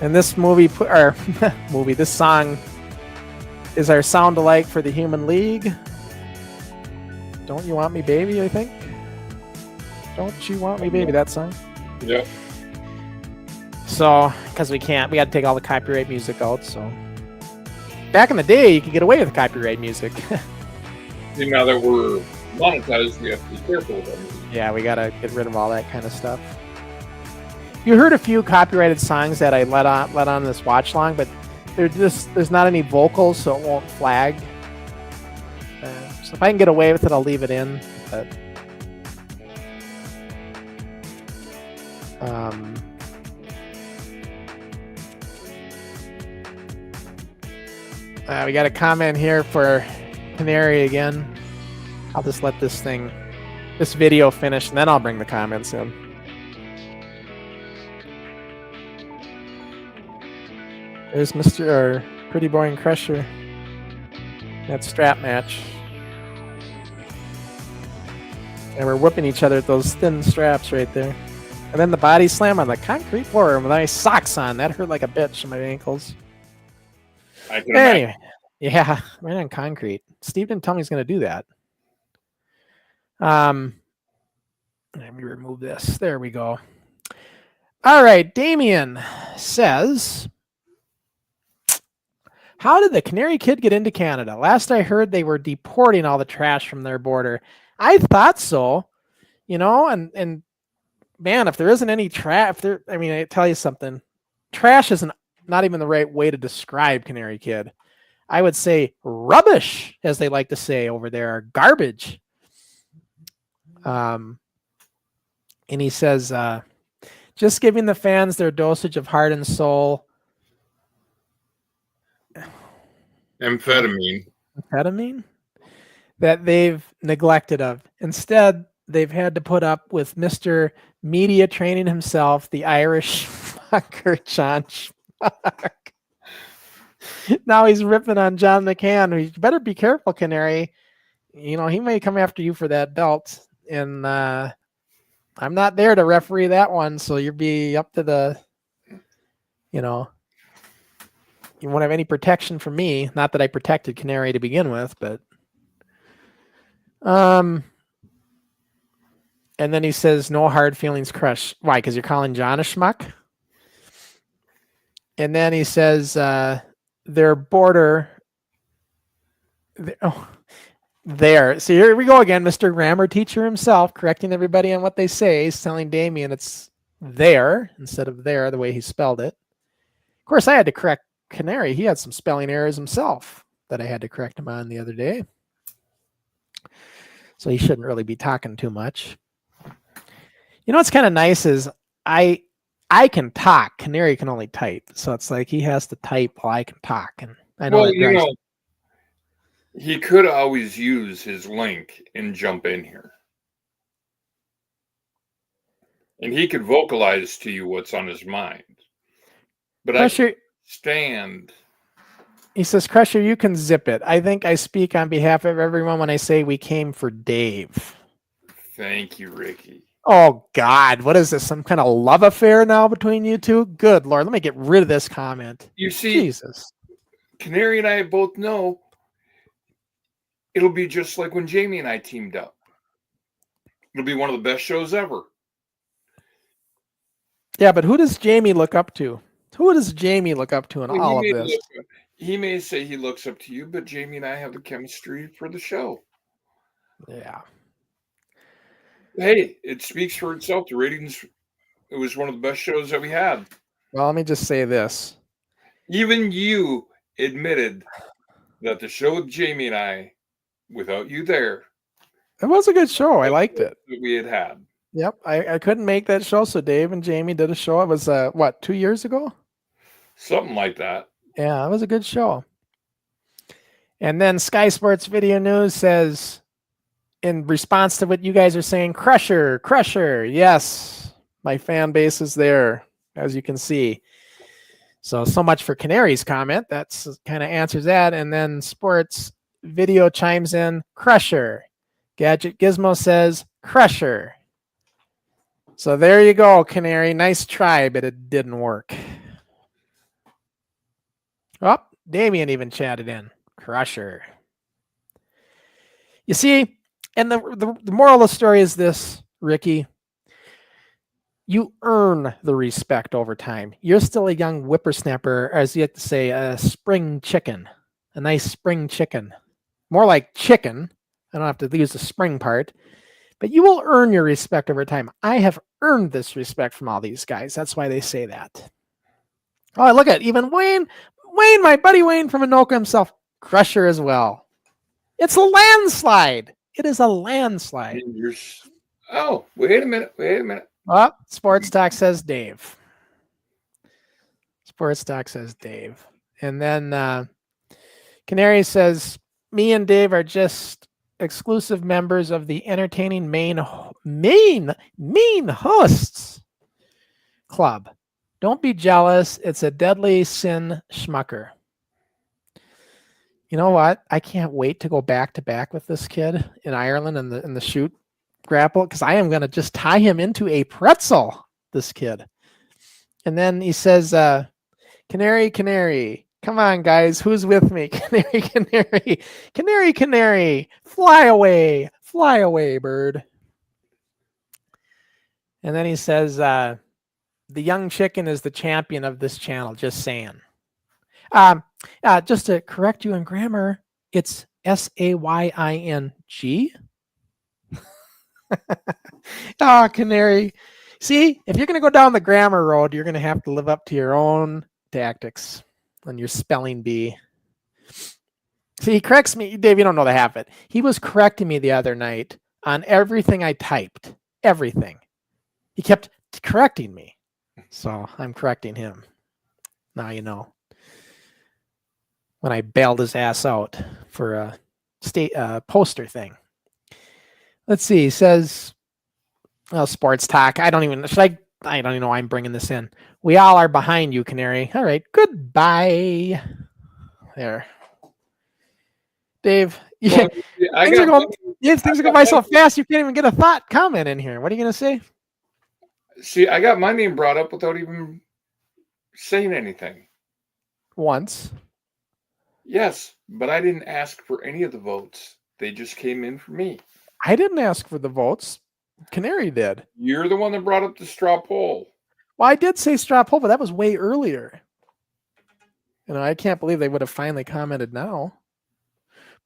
And this this song is our sound alike for the Human League. Don't You Want Me Baby, I think. Don't You Want Me Baby, that song. Yep. So, because we got to take all the copyright music out, so. Back in the day, you could get away with copyright music. See, now that we're monetized, we have to be careful with that. Yeah, we got to get rid of all that kind of stuff. You heard a few copyrighted songs that I let on this watch long, but there's not any vocals, so it won't flag. So if I can get away with it, I'll leave it in. But we got a comment here for Canary again. I'll just let this video finish, and then I'll bring the comments in. There's Mr. Pretty Boring Crusher. That strap match. And we're whipping each other with those thin straps right there. And then the body slam on the concrete floor with my socks on. That hurt like a bitch on my ankles. Anyway, yeah, right on concrete. Steve didn't tell me he's going to do that. Let me remove this. There we go. All right, Damien says, how did the Canary Kid get into Canada? Last I heard, they were deporting all the trash from their border. I thought so, and man, if there isn't any trash, I tell you something, trash isn't not even the right way to describe Canary Kid. I would say rubbish, as they like to say over there, garbage. And he says, just giving the fans their dosage of heart and soul. Amphetamine that they've neglected of. Instead, they've had to put up with Mr. Media Training himself, the Irish fucker John Schmuck. Now he's ripping on John McCann. You better be careful, Canary. He may come after you for that belt. And I'm not there to referee that one, so you'll be up to the, you won't have any protection from me. Not that I protected Canary to begin with, but and then he says, no hard feelings, Crush. Why? Because you're calling John a schmuck? And then he says, their border. There. So here we go again. Mr. Grammar teacher himself correcting everybody on what they say. He's telling Damien it's there instead of there, the way he spelled it. Of course, I had to correct Canary. He had some spelling errors himself that I had to correct him on the other day. So he shouldn't really be talking too much. What's kind of nice is I can talk. Canary can only type. So it's like he has to type while I can talk. And I know he could always use his link and jump in here. And he could vocalize to you what's on his mind. But Crusher, stand. He says, Crusher, you can zip it. I think I speak on behalf of everyone when I say we came for Dave. Thank you, Ricky. Oh, God. What is this? Some kind of love affair now between you two? Good Lord. Let me get rid of this comment. You see, Jesus. Canary and I both know it'll be just like when Jamie and I teamed up. It'll be one of the best shows ever. Yeah, but who does Jamie look up to? Who does Jamie look up to in all of this? He may say he looks up to you, but Jamie and I have the chemistry for the show. Yeah. Hey, it speaks for itself. The ratings, it was one of the best shows that we had. Well, let me just say this. Even you admitted that the show with Jamie and I, without you there, it was a good show. I liked it. That we had. Yep. I couldn't make that show, so Dave and Jamie did a show. It was, 2 years ago? Something like that. Yeah, it was a good show. And then Sky Sports Video News says, in response to what you guys are saying, Crusher. Yes, my fan base is there, as you can see. So much for Canary's comment. That's kind of answers that. And then Sports Video chimes in, Crusher. Gadget Gizmo says, Crusher. So there you go, Canary. Nice try, but it didn't work. Oh, Damien even chatted in. Crusher. You see, and the moral of the story is this, Ricky. You earn the respect over time. You're still a young whippersnapper, as you have to say, a spring chicken. A nice spring chicken. More like chicken. I don't have to use the spring part. But you will earn your respect over time. I have earned this respect from all these guys. That's why they say that. Oh, look at even Wayne Wayne, my buddy Wayne from Anoka himself. Crusher as well. It's a landslide. It is a landslide. Oh, wait a minute. Oh, Sports Talk says Dave. Sports Talk says Dave. And then Canary says, me and Dave are just exclusive members of the entertaining main hosts club. Don't be jealous. It's a deadly sin schmucker. You know what? I can't wait to go back to back with this kid in Ireland in the shoot grapple, because I am going to just tie him into a pretzel, this kid. And then he says, Canary, Canary. Come on, guys. Who's with me? Canary, Canary. Canary, Canary. Fly away, bird. And then he says, the young chicken is the champion of this channel. Just saying. Just to correct you in grammar, it's Saying. Oh, Canary. See, if you're going to go down the grammar road, you're going to have to live up to your own tactics on your spelling bee. See, he corrects me. Dave, you don't know the half of it. He was correcting me the other night on everything I typed. Everything. He kept correcting me. So I'm correcting him. Now you know. When I bailed his ass out for a state poster thing. Let's see. He says, well, Sports Talk. I don't even know why I'm bringing this in. We all are behind you, Canary. All right. Goodbye. There. Dave, things are going by so fast you can't even get a thought comment in here. What are you going to say? See, I got my name brought up without even saying anything. Once. Yes, but I didn't ask for any of the votes. They just came in for me. I didn't ask for the votes. Canary did. You're the one that brought up the straw poll. Well, I did say straw poll, but that was way earlier. You know, I can't believe they would have finally commented now.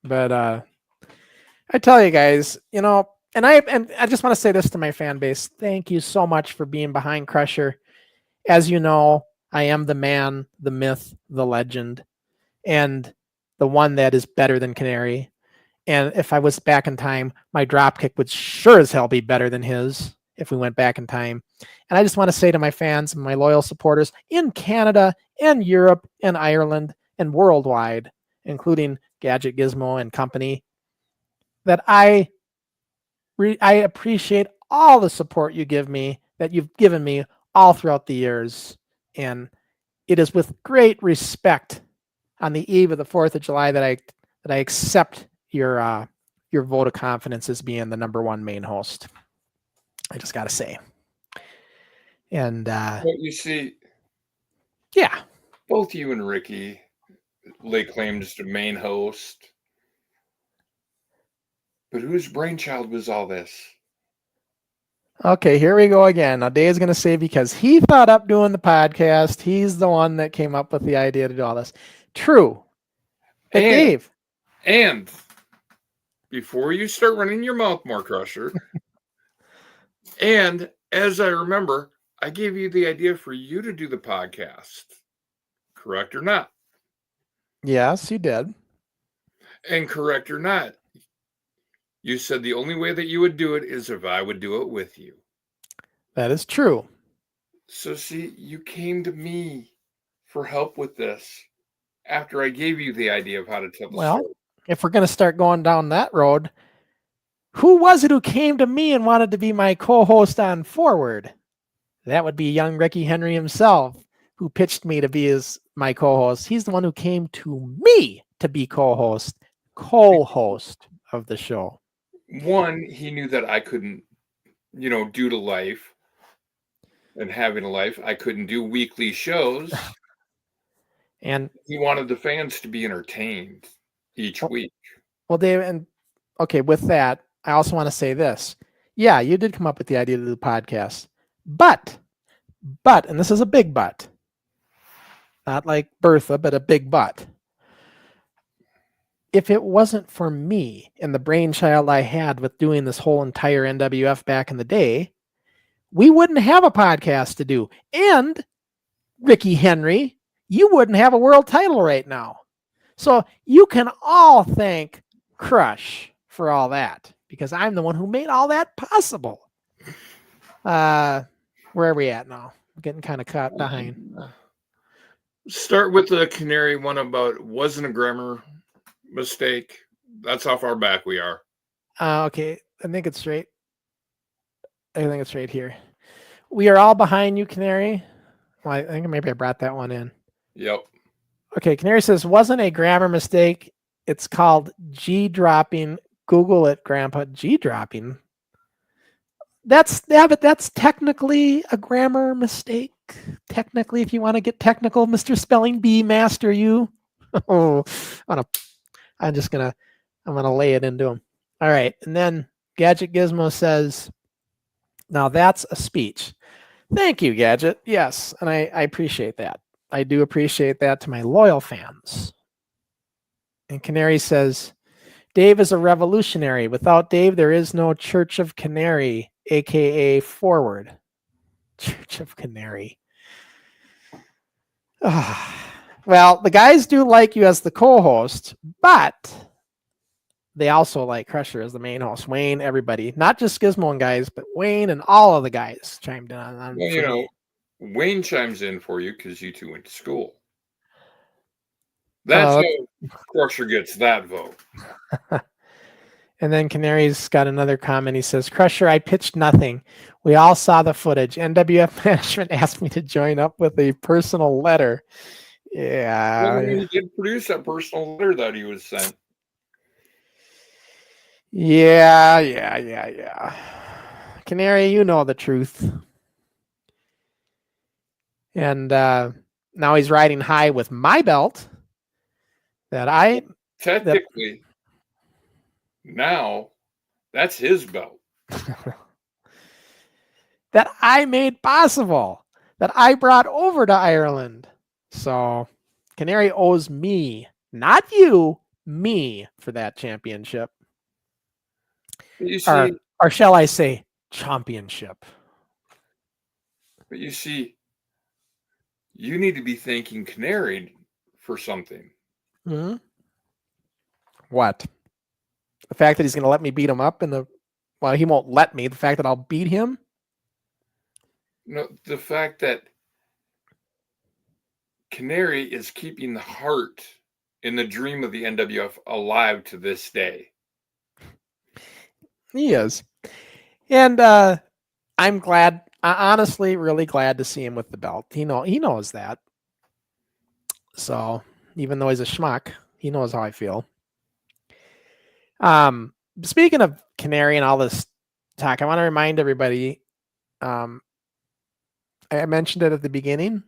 But I tell you guys, you know, and I just want to say this to my fan base. Thank you so much for being behind Crusher. As you know, I am the man, the myth, the legend, and the one that is better than Canary. And if I was back in time, my dropkick would sure as hell be better than his if we went back in time. And I just want to say to my fans and my loyal supporters in Canada and Europe and Ireland and worldwide, including Gadget Gizmo and company, that I appreciate all the support you give me, that you've given me all throughout the years. And it is with great respect on the eve of the 4th of July that I accept your vote of confidence as being the #1 main host. I just got to say. And you see, yeah, both you and Ricky lay claim just to main host. But whose brainchild was all this? Okay, here we go again. Now Dave's going to say because he thought up doing the podcast, he's the one that came up with the idea to do all this. True. But Dave. And before you start running your mouth more, Crusher, and as I remember, I gave you the idea for you to do the podcast. Correct or not? Yes, you did. And correct or not, you said the only way that you would do it is if I would do it with you. That is true. So see, you came to me for help with this after I gave you the idea of how to tell the story. If we're going to start going down that road, who was it who came to me and wanted to be my co-host on Forward? That would be young Ricky Henry himself, who pitched me to be my co-host. He's the one who came to me to be co-host of the show. One, he knew that I couldn't, due to life and having a life, I couldn't do weekly shows. And he wanted the fans to be entertained each week. Well, Dave, and okay, with that, I also want to say this. Yeah, you did come up with the idea to do the podcast. But, and this is a big but. Not like Bertha, but a big but. If it wasn't for me and the brainchild I had with doing this whole entire NWF back in the day, we wouldn't have a podcast to do. And Ricky Henry, you wouldn't have a world title right now. So you can all thank Crush for all that, because I'm the one who made all that possible. Where are we at now? I'm getting kind of caught behind. Start with the Canary one about wasn't a grammar mistake. That's how far back we are. Okay, I think it's right. I think it's right here. We are all behind you, Canary. Well, I think maybe I brought that one in. Yep. Okay, Canary says, wasn't a grammar mistake. It's called G-dropping. Google it, Grandpa. G-dropping. But that's technically a grammar mistake. Technically, if you want to get technical, Mr. Spelling Bee Master, you. Oh, I'm gonna lay it into him. All right, and then Gadget Gizmo says, now that's a speech. Thank you, Gadget. Yes, and I appreciate that. I do appreciate that to my loyal fans. And Canary says, Dave is a revolutionary. Without Dave, there is no Church of Canary, aka Forward. Church of Canary. Well, the guys do like you as the co-host, but they also like Crusher as the main host. Wayne, everybody, not just Gizmo and guys, but Wayne and all of the guys chimed in on well, you know, Wayne chimes in for you because you two went to school. That's how Crusher gets that vote. And then Canary's got another comment. He says, Crusher, I pitched nothing. We all saw the footage. NWF management asked me to join up with a personal letter. Yeah. Well, he did produce that personal letter that he was sent. Yeah. Canary, you know the truth. And now he's riding high with my belt. Technically, now that's his belt. That I made possible. That I brought over to Ireland. So Canary owes me, not you, me for that championship. You see, or shall I say championship. But you see, you need to be thanking Canary for something. Mm-hmm. What? The fact that he's going to let me beat him up well, he won't let me. The fact that I'll beat him? No, the fact that Canary is keeping the heart and the dream of the NWF alive to this day. He is. And I'm glad, honestly, really glad to see him with the belt. He knows that. So even though he's a schmuck, he knows how I feel. Speaking of Canary and all this talk, I want to remind everybody, I mentioned it at the beginning,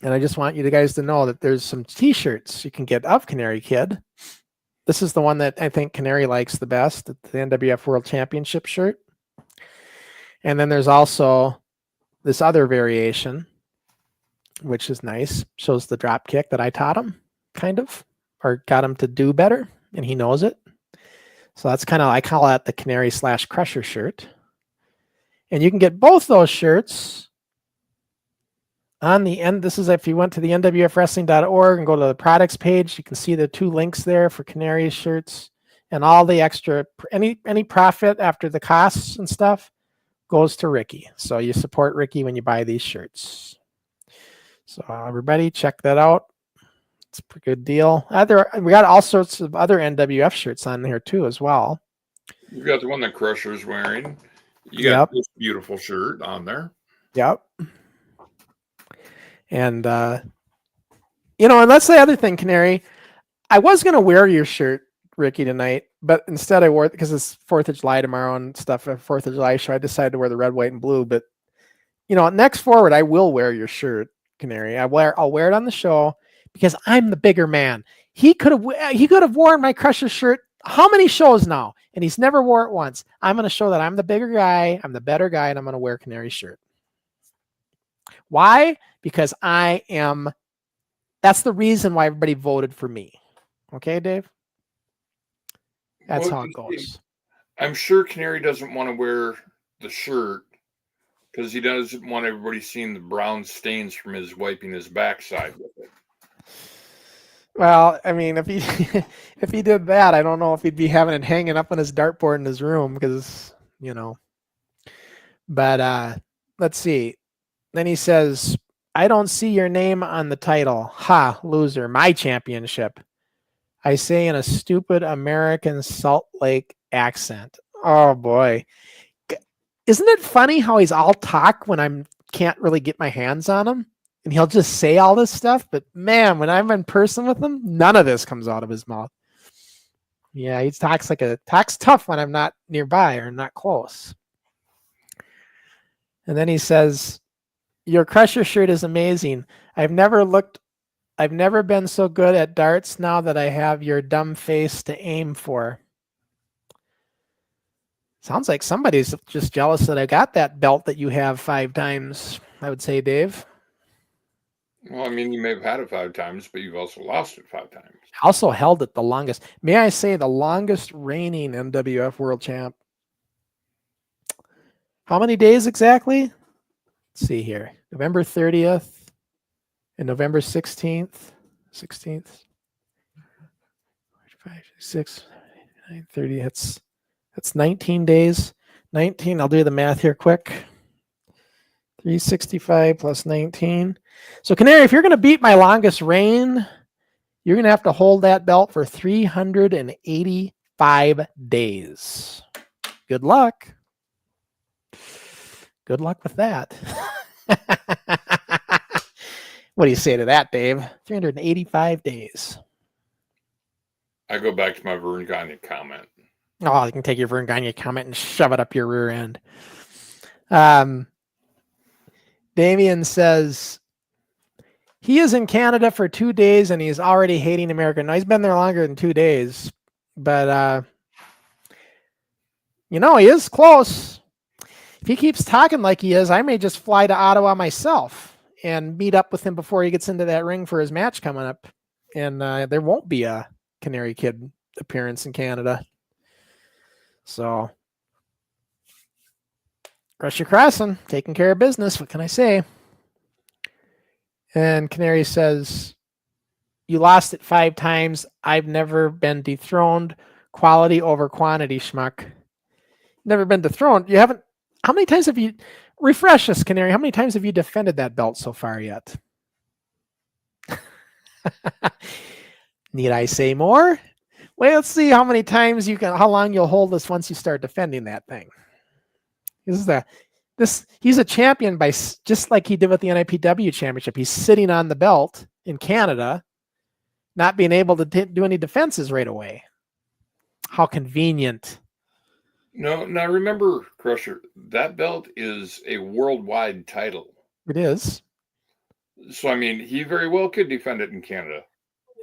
and I just want you guys to know that there's some t-shirts you can get of Canary Kid. This is the one that I think Canary likes the best, the NWF World Championship shirt. And then there's also this other variation, which is nice. Shows the drop kick that I taught him, kind of, or got him to do better, and he knows it. So that's kind of, I call that the Canary / Crusher shirt. And you can get both those shirts on the end. This is if you went to the NWFwrestling.org and go to the products page, you can see the 2 links there for Canary shirts, and all the extra, any profit after the costs and stuff goes to Ricky. So you support Ricky when you buy these shirts. So everybody check that out. It's a pretty good deal. We got all sorts of other NWF shirts on here too as well. You got the one that Crusher's wearing. You got this beautiful shirt on there. Yep. And and that's the other thing, Canary. I was gonna wear your shirt, Ricky, tonight, but instead I wore it because it's 4th of July tomorrow and stuff. A 4th of July show. I decided to wear the red, white, and blue. But next forward, I will wear your shirt, Canary. I'll wear it on the show because I'm the bigger man. He could have worn my Crusher shirt how many shows now, and he's never wore it once. I'm gonna show that I'm the bigger guy, I'm the better guy, and I'm gonna wear Canary's shirt. Why? Because that's the reason why everybody voted for me. Okay, Dave? That's how it goes. I'm sure Canary doesn't want to wear the shirt Because he doesn't want everybody seeing the brown stains from his wiping his backside with it. Well, I mean, if he if he did that, I don't know if he'd be having it hanging up on his dartboard in his room because, you know. But let's see. Then he says, I don't see your name on the title. Ha, loser, my championship. I say in a stupid American Salt Lake accent. Oh boy. Isn't it funny how he's all talk when I can't really get my hands on him? And he'll just say all this stuff, but man, when I'm in person with him, none of this comes out of his mouth. Yeah, he talks tough when I'm not nearby or not close. And then he says, your Crusher shirt is amazing. I've never been so good at darts now that I have your dumb face to aim for. Sounds like somebody's just jealous that I got that belt that you have 5 times, I would say, Dave. Well, I mean, you may have had it 5 times, but you've also lost it 5 times. Also held it the longest. May I say the longest reigning NWF World Champ. How many days exactly? Let's see here. November 30th and November 16th. 16th. 5, 6, 9, 30. That's 19 days. 19. I'll do the math here quick. 365 plus 19. So Canary, if you're going to beat my longest reign, you're going to have to hold that belt for 385 days. Good luck. Good luck with that. What do you say to that, Dave? 385 days. I go back to my Vern Gagne comment. Oh, you can take your Vern Gagne comment and shove it up your rear end. Damien says, he is in Canada for 2 days and he's already hating America. No, he's been there longer than 2 days. But, you know, he is close. If he keeps talking like he is, I may just fly to Ottawa myself and meet up with him before he gets into that ring for his match coming up. And there won't be a Canary Kid appearance in Canada. So, Crusher Crossen, taking care of business. What can I say? And Canary says, you lost it 5 times. I've never been dethroned. Quality over quantity, schmuck. Never been dethroned. You haven't. How many times have you, refresh us, Canary, how many times have you defended that belt so far yet? Need I say more? Well, let's see how many times you can, how long you'll hold this once you start defending that thing. He's a champion by just like he did with the NIPW championship. He's sitting on the belt in Canada, not being able to do any defenses right away. How convenient. No, now remember, Crusher, that belt is a worldwide title. It is. So, I mean, he very well could defend it in Canada.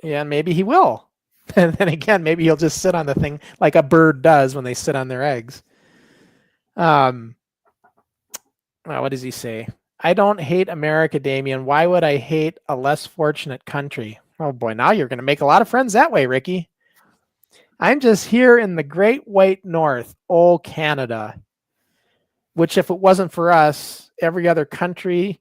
Yeah, maybe he will. And then again, maybe he'll just sit on the thing like a bird does when they sit on their eggs. What does he say? I don't hate America, Damien. Why would I hate a less fortunate country? Oh boy, now you're going to make a lot of friends that way, Ricky. I'm just here in the great white north, old Canada, which if it wasn't for us, every other country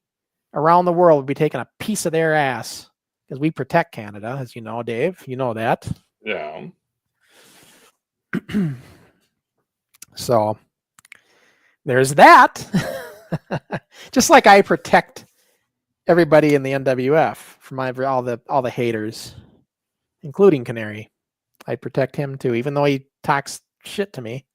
around the world would be taking a piece of their ass because we protect Canada, as you know, Dave. You know that. Yeah. So there's that. Just like I protect everybody in the NWF from all the haters, including Canary. I protect him too, even though he talks shit to me.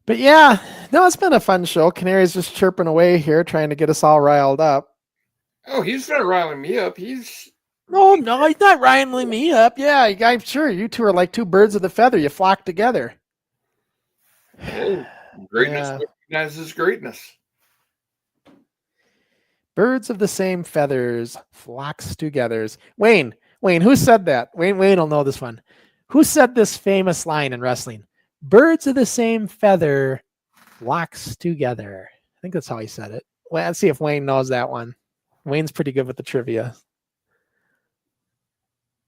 But yeah, no, it's been a fun show. Canary's just chirping away here, trying to get us all riled up. Oh, he's not riling me up. He's no, he's not riling me up. Yeah, I'm sure you two are like two birds of the feather. You flock together. Hey, greatness recognizes greatness. Birds of the same feathers, flocks together. Wayne, who said that? Wayne will know this one. Who said this famous line in wrestling? Birds of the same feather, flocks together. I think that's how he said it. Well, let's see if Wayne knows that one. Wayne's pretty good with the trivia.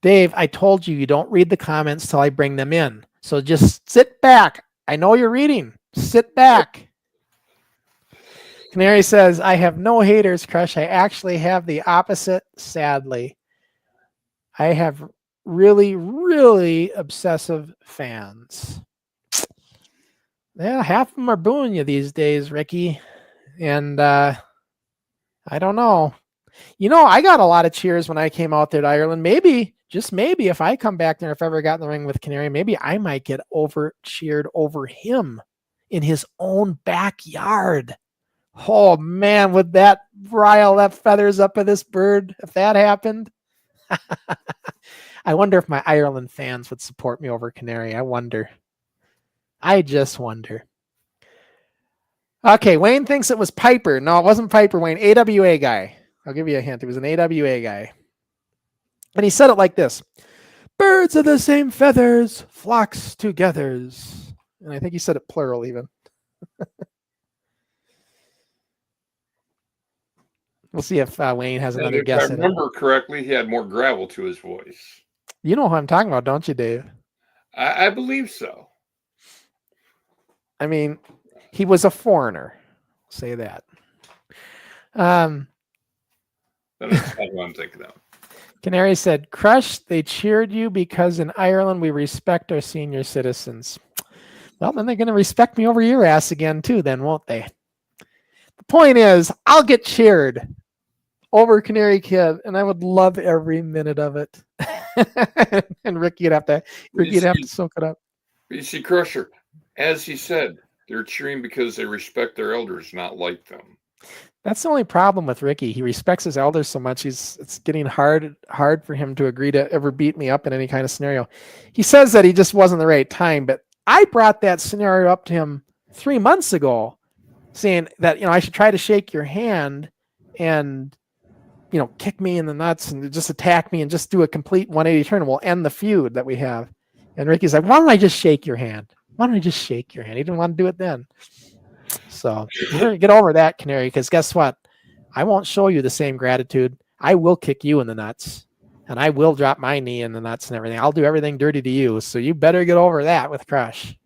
Dave, I told you don't read the comments till I bring them in. So just sit back. I know you're reading. Sit back. Canary says, I have no haters, Crush. I actually have the opposite, sadly. I have really, really obsessive fans. Yeah, half of them are booing you these days, Ricky. And I don't know. You know, I got a lot of cheers when I came out there to Ireland. Maybe, just maybe, if I come back there, if I ever got in the ring with Canary, maybe I might get cheered over him in his own backyard. Oh, man, would that rile that feathers up of this bird if that happened? I wonder if my Ireland fans would support me over Canary. I wonder. I just wonder. Okay, Wayne thinks it was Piper. No, it wasn't Piper, Wayne. AWA guy. I'll give you a hint. It was an AWA guy. And he said it like this. Birds of the same feathers, flocks together. And I think he said it plural even. We'll see if Wayne has another guess. If I remember correctly, he had more gravel to his voice. You know who I'm talking about, don't you, Dave? I believe so. I mean, he was a foreigner. I'll say that. That is what I'm thinking of. Canary said, Crush, they cheered you because in Ireland we respect our senior citizens. Well, then they're going to respect me over your ass again too, then, won't they? The point is, I'll get cheered over Canary Kid, and I would love every minute of it. And Ricky'd have to soak it up. You see, Crusher, as he said, they're cheering because they respect their elders, not like them. That's the only problem with Ricky. He respects his elders so much. It's getting hard for him to agree to ever beat me up in any kind of scenario. He says that he just wasn't the right time, but I brought that scenario up to him 3 months ago, saying that, I should try to shake your hand and, kick me in the nuts and just attack me and just do a complete 180 turn. And we'll end the feud that we have. And Ricky's like, why don't I just shake your hand? Why don't I just shake your hand? He didn't want to do it then. So get over that, Canary, because guess what? I won't show you the same gratitude. I will kick you in the nuts, and I will drop my knee in the nuts and everything. I'll do everything dirty to you, so you better get over that with Crush.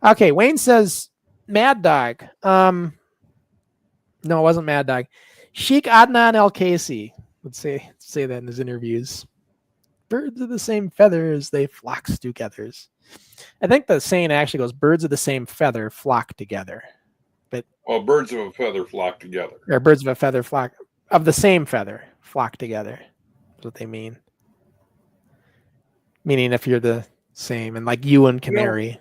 Okay, Wayne says, Mad Dog. No, it wasn't Mad Dog. Sheikh Adnan El Casey would say that in his interviews. Birds of the same feathers, they flocks together. I think the saying actually goes, birds of the same feather flock together. But birds of a feather flock together. Or birds of a feather flock of the same feather flock together. That's what they mean. Meaning if you're the same, and like you and Canary.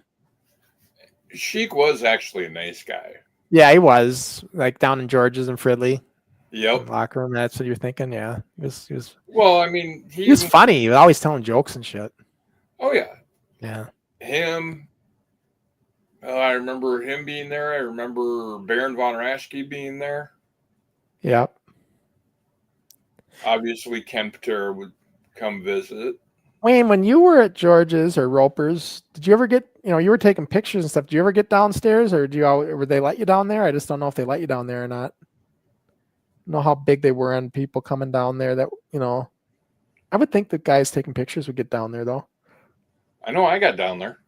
Sheik was actually a nice guy. Yeah, he was. Like down in George's and Fridley. Yep. Locker room, that's what you're thinking? Yeah. He was well, I mean, he was funny. He was always telling jokes and shit. Oh, yeah. Yeah. Him. I remember him being there. I remember Baron von Raschke being there. Yep. Obviously, Ken Patera would come visit. Wayne, when you were at George's or Roper's, did you ever get, you were taking pictures and stuff. Did you ever get downstairs, or would they let you down there? I just don't know if they let you down there or not. I don't know how big they were on people coming down there that, I would think the guys taking pictures would get down there though. I know I got down there.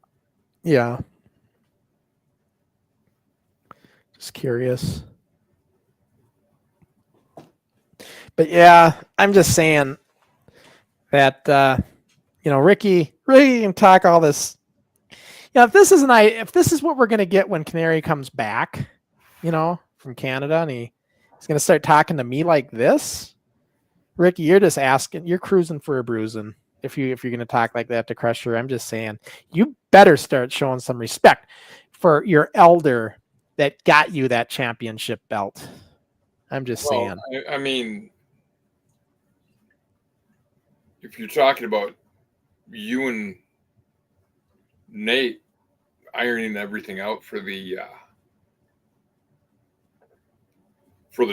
Yeah. Just curious. But yeah, I'm just saying that, Ricky can talk all this. If this is what we're going to get when Canary comes back, from Canada, and he's going to start talking to me like this, Ricky, you're cruising for a bruising. If you're going to talk like that to Crusher, I'm just saying, you better start showing some respect for your elder that got you that championship belt. I'm just saying. I mean, if you're talking about you and Nate ironing everything out for the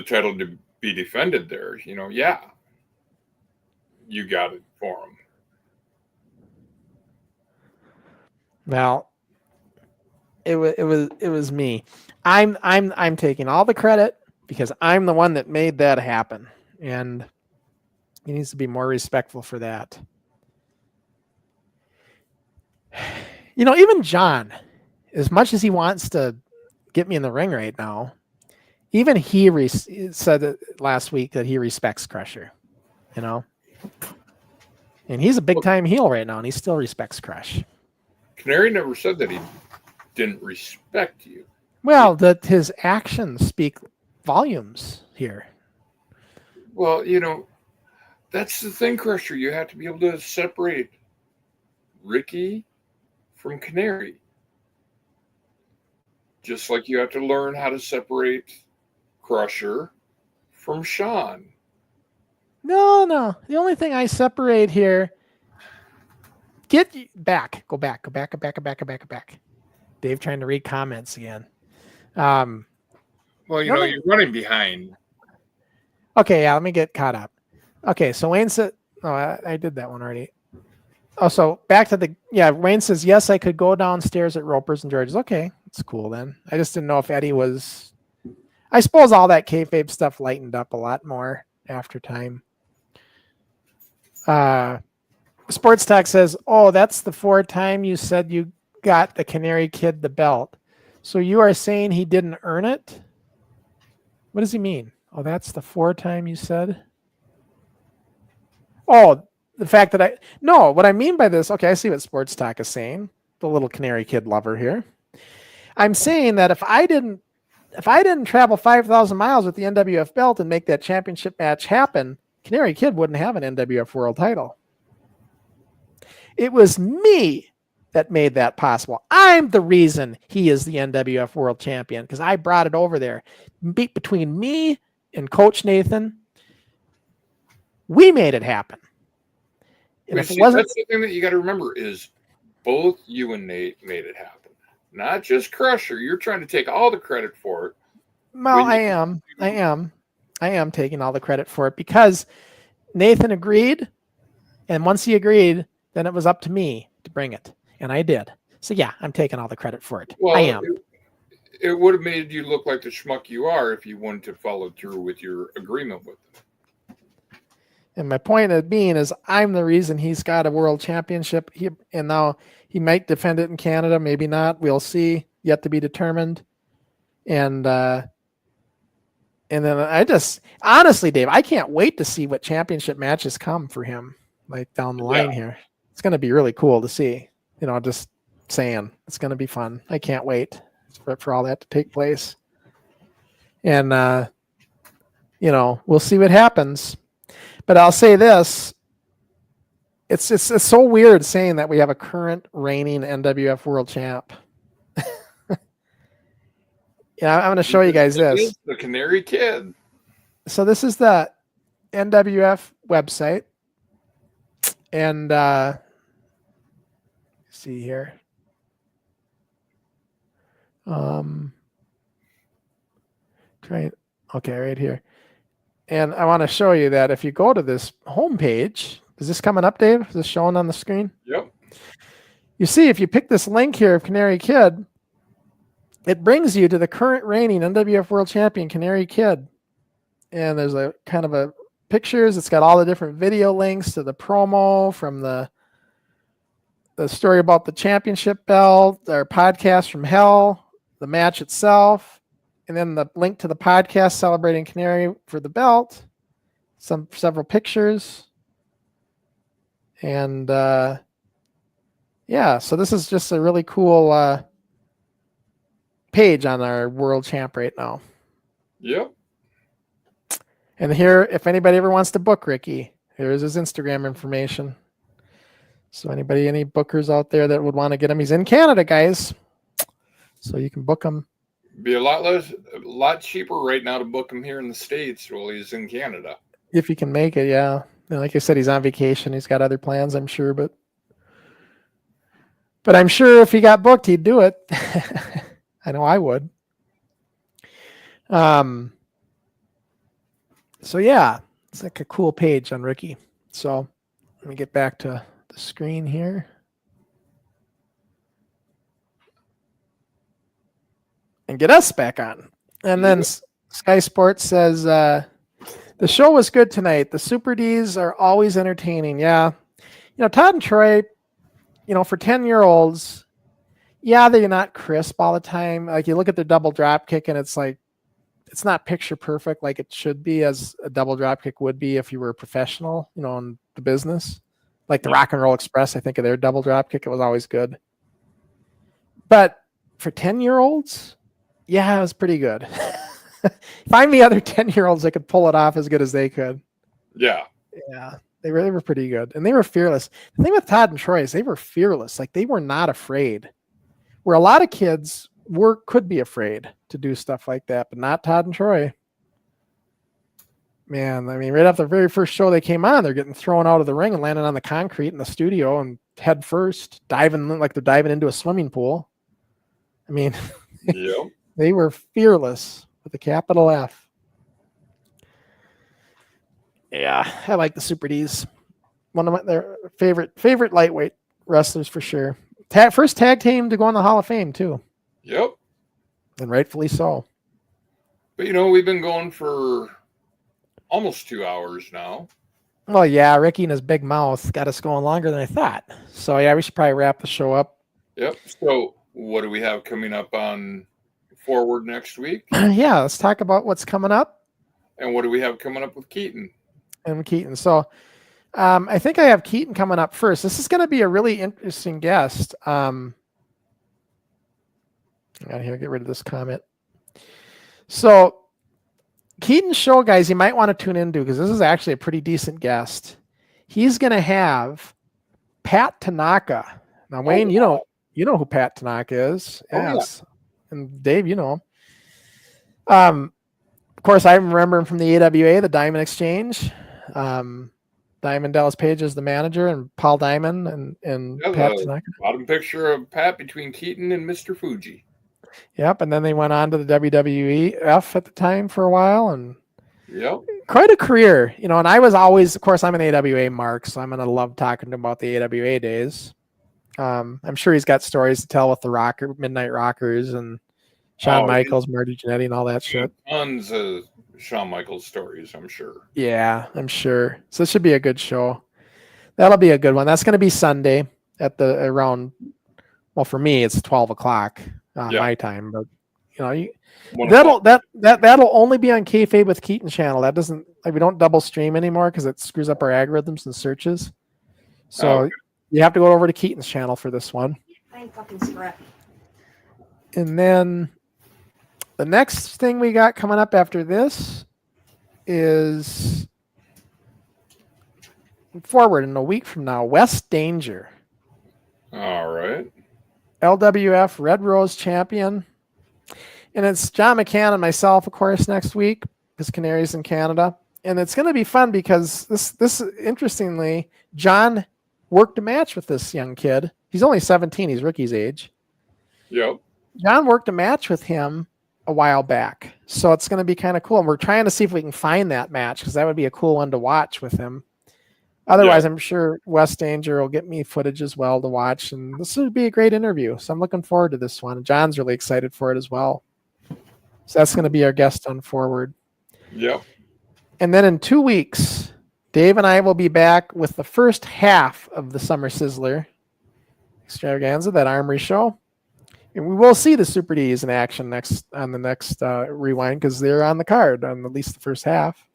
title to be defended there, yeah, you got it for him. Well, it was me. I'm taking all the credit because I'm the one that made that happen, and he needs to be more respectful for that. Even John as much as he wants to get me in the ring right now, even he said it last week that he respects Crusher, you know, and he's a big time heel right now, and he still respects Crush. Canary never said that he didn't respect you. Well, that his actions speak volumes here. Well, you know, that's the thing, Crusher. You have to be able to separate Ricky from Canary. Just like you have to learn how to separate Crusher from Sean. No. The only thing I separate here. Go back. Dave trying to read comments again. Well, you know, you're running behind. Okay, yeah, let me get caught up. Okay, so Wayne said, I did that one already. Oh, so back to Wayne says, yes, I could go downstairs at Roper's and George's. Okay, that's cool then. I just didn't know if Eddie was, I suppose all that kayfabe stuff lightened up a lot more after time. Sports Talk says, oh, that's the 4th time you said you got the Canary Kid the belt. So you are saying he didn't earn it? What does he mean? Oh, that's the 4th time you said? Oh, the fact that what I mean by this, okay, I see what Sports Talk is saying. The little Canary Kid lover here. I'm saying that if I didn't travel 5,000 miles with the NWF belt and make that championship match happen, Canary Kid wouldn't have an NWF world title. It was me that made that possible. I'm the reason he is the NWF world champion because I brought it over there. Between me and Coach Nathan, we made it happen. And if it wasn't, that's the thing that you got to remember is both you and Nate made it happen. Not just Crusher. You're trying to take all the credit for it. Well, I am taking all the credit for it because Nathan agreed. And once he agreed, then it was up to me to bring it. And I did. So yeah, I'm taking all the credit for it. Well, I am. It would have made you look like the schmuck you are if you wanted to follow through with your agreement with them. And my point of being is I'm the reason he's got a world championship. And now he might defend it in Canada, maybe not. We'll see. Yet to be determined. And then I just honestly, Dave, I can't wait to see what championship matches come for him, like down the line here. It's going to be really cool to see. You know, just saying, it's going to be fun. I can't wait for all that to take place. And you know, we'll see what happens. But I'll say this: it's so weird saying that we have a current reigning NWF World Champ. Yeah, I'm going to show you guys this. The Canary Kid. So this is the NWF website, and see here. Right here. And I want to show you that if you go to this homepage, is this coming up, Dave? Is this showing on the screen? Yep. You see, if you pick this link here of Canary Kid, it brings you to the current reigning NWF World Champion, Canary Kid. And there's a kind of a pictures. It's got all the different video links to the promo from the story about the championship belt, our podcast from hell, the match itself, and then the link to the podcast celebrating Canary for the belt, several pictures. And yeah, so this is just a really cool page on our world champ right now. Yep. And here, if anybody ever wants to book Ricky, here's his Instagram information. So any bookers out there that would want to get him, he's in Canada, guys. So you can book him. Be a lot cheaper right now to book him here in the States while he's in Canada. If you can make it, yeah. And like I said, he's on vacation. He's got other plans, I'm sure, but I'm sure if he got booked, he'd do it. I know I would. So yeah, it's like a cool page on Ricky. So let me get back to the screen here. And get us back on. And then Sky Sports says, the show was good tonight. The Super Ds are always entertaining. Yeah. You know, Todd and Troy, you know, for 10-year-olds, Yeah, they're not crisp all the time. Like you look at their double drop kick and it's like, it's not picture perfect like it should be, as a double drop kick would be if you were a professional, in the business. Like the Rock and Roll Express, I think of their double drop kick. It was always good. But for 10-year-olds, yeah, it was pretty good. Find me other 10-year-olds that could pull it off as good as they could. Yeah. Yeah, they were pretty good. And they were fearless. The thing with Todd and Troy is they were fearless. Like they were not afraid. Where a lot of kids could be afraid to do stuff like that, but not Todd and Troy. Man, I mean, right after the very first show they came on, they're getting thrown out of the ring and landing on the concrete in the studio and head first, diving like they're diving into a swimming pool. I mean, Yep. they were fearless with a capital F. Yeah, I like the Super D's. One of their favorite lightweight wrestlers for sure. First tag team to go in the Hall of Fame too. Yep. And rightfully so. But we've been going for almost 2 hours now. Well, yeah, Ricky and his big mouth got us going longer than I thought. So yeah, we should probably wrap the show up. Yep. So what do we have coming up on Forward next week? Yeah, let's talk about what's coming up. And what do we have coming up with Keaton? So I think I have Keaton coming up first. This is going to be a really interesting guest. I got here, get rid of this comment. So Keaton's show, guys, you might want to tune into because this is actually a pretty decent guest. He's going to have Pat Tanaka. Now, Wayne, you know who Pat Tanaka is. Yes. Yeah. And Dave, you know him. Of course, I remember him from the AWA, the Diamond Exchange. Diamond Dallas Page is the manager, and Paul Diamond and Pat Tanaka. Bottom picture of Pat between Keaton and Mr. Fuji. Yep, and then they went on to the WWF at the time for a while, and yep, quite a career, And I was always, of course, I'm an AWA mark, so I'm gonna love talking about the AWA days. I'm sure he's got stories to tell with the Midnight Rockers and Shawn Michaels, Marty Jannetty, and all that shit. Tons of Shawn Michaels stories, I'm sure. Yeah, I'm sure. So this should be a good show. That'll be a good one. That's going to be Sunday at around. Well, for me, it's 12 o'clock my time, but that'll only be on Kayfabe with Keaton channel. That doesn't we don't double stream anymore because it screws up our algorithms and searches. So you have to go over to Keaton's channel for this one. And then the next thing we got coming up after this is Forward in a week from now, West Danger. All right. LWF Red Rose champion. And it's John McCann and myself, of course, next week because Canary's in Canada. And it's going to be fun because this interestingly, John worked a match with this young kid. He's only 17. He's Ricky's age. Yep. John worked a match with him a while back. So it's going to be kind of cool. And we're trying to see if we can find that match because that would be a cool one to watch with him. Otherwise, I'm sure West Danger will get me footage as well to watch. And this would be a great interview. So I'm looking forward to this one. John's really excited for it as well. So that's going to be our guest on Forward. Yep. And then in 2 weeks, Dave and I will be back with the first half of the Summer Sizzler extravaganza, that Armory show. And we will see the Super D's in action on the next Rewind because they're on the card on at least the first half.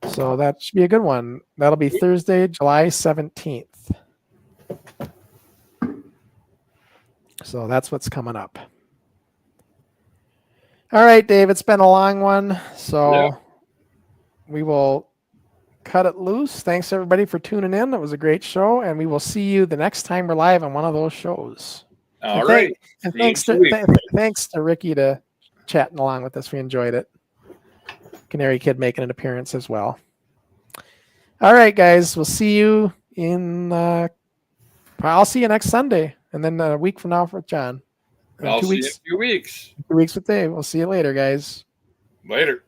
So that should be a good one. That'll be Thursday, July 17th. So that's what's coming up. All right, Dave, it's been a long one. So we will cut it loose. Thanks, everybody, for tuning in. It was a great show, and we will see you the next time we're live on one of those shows. All right. And thanks to Ricky to chatting along with us. We enjoyed it. Canary Kid making an appearance as well. All right, guys. We'll see you I'll see you next Sunday, and then a week from now for John. I'll see you in a few weeks. 2 weeks with Dave. We'll see you later, guys. Later.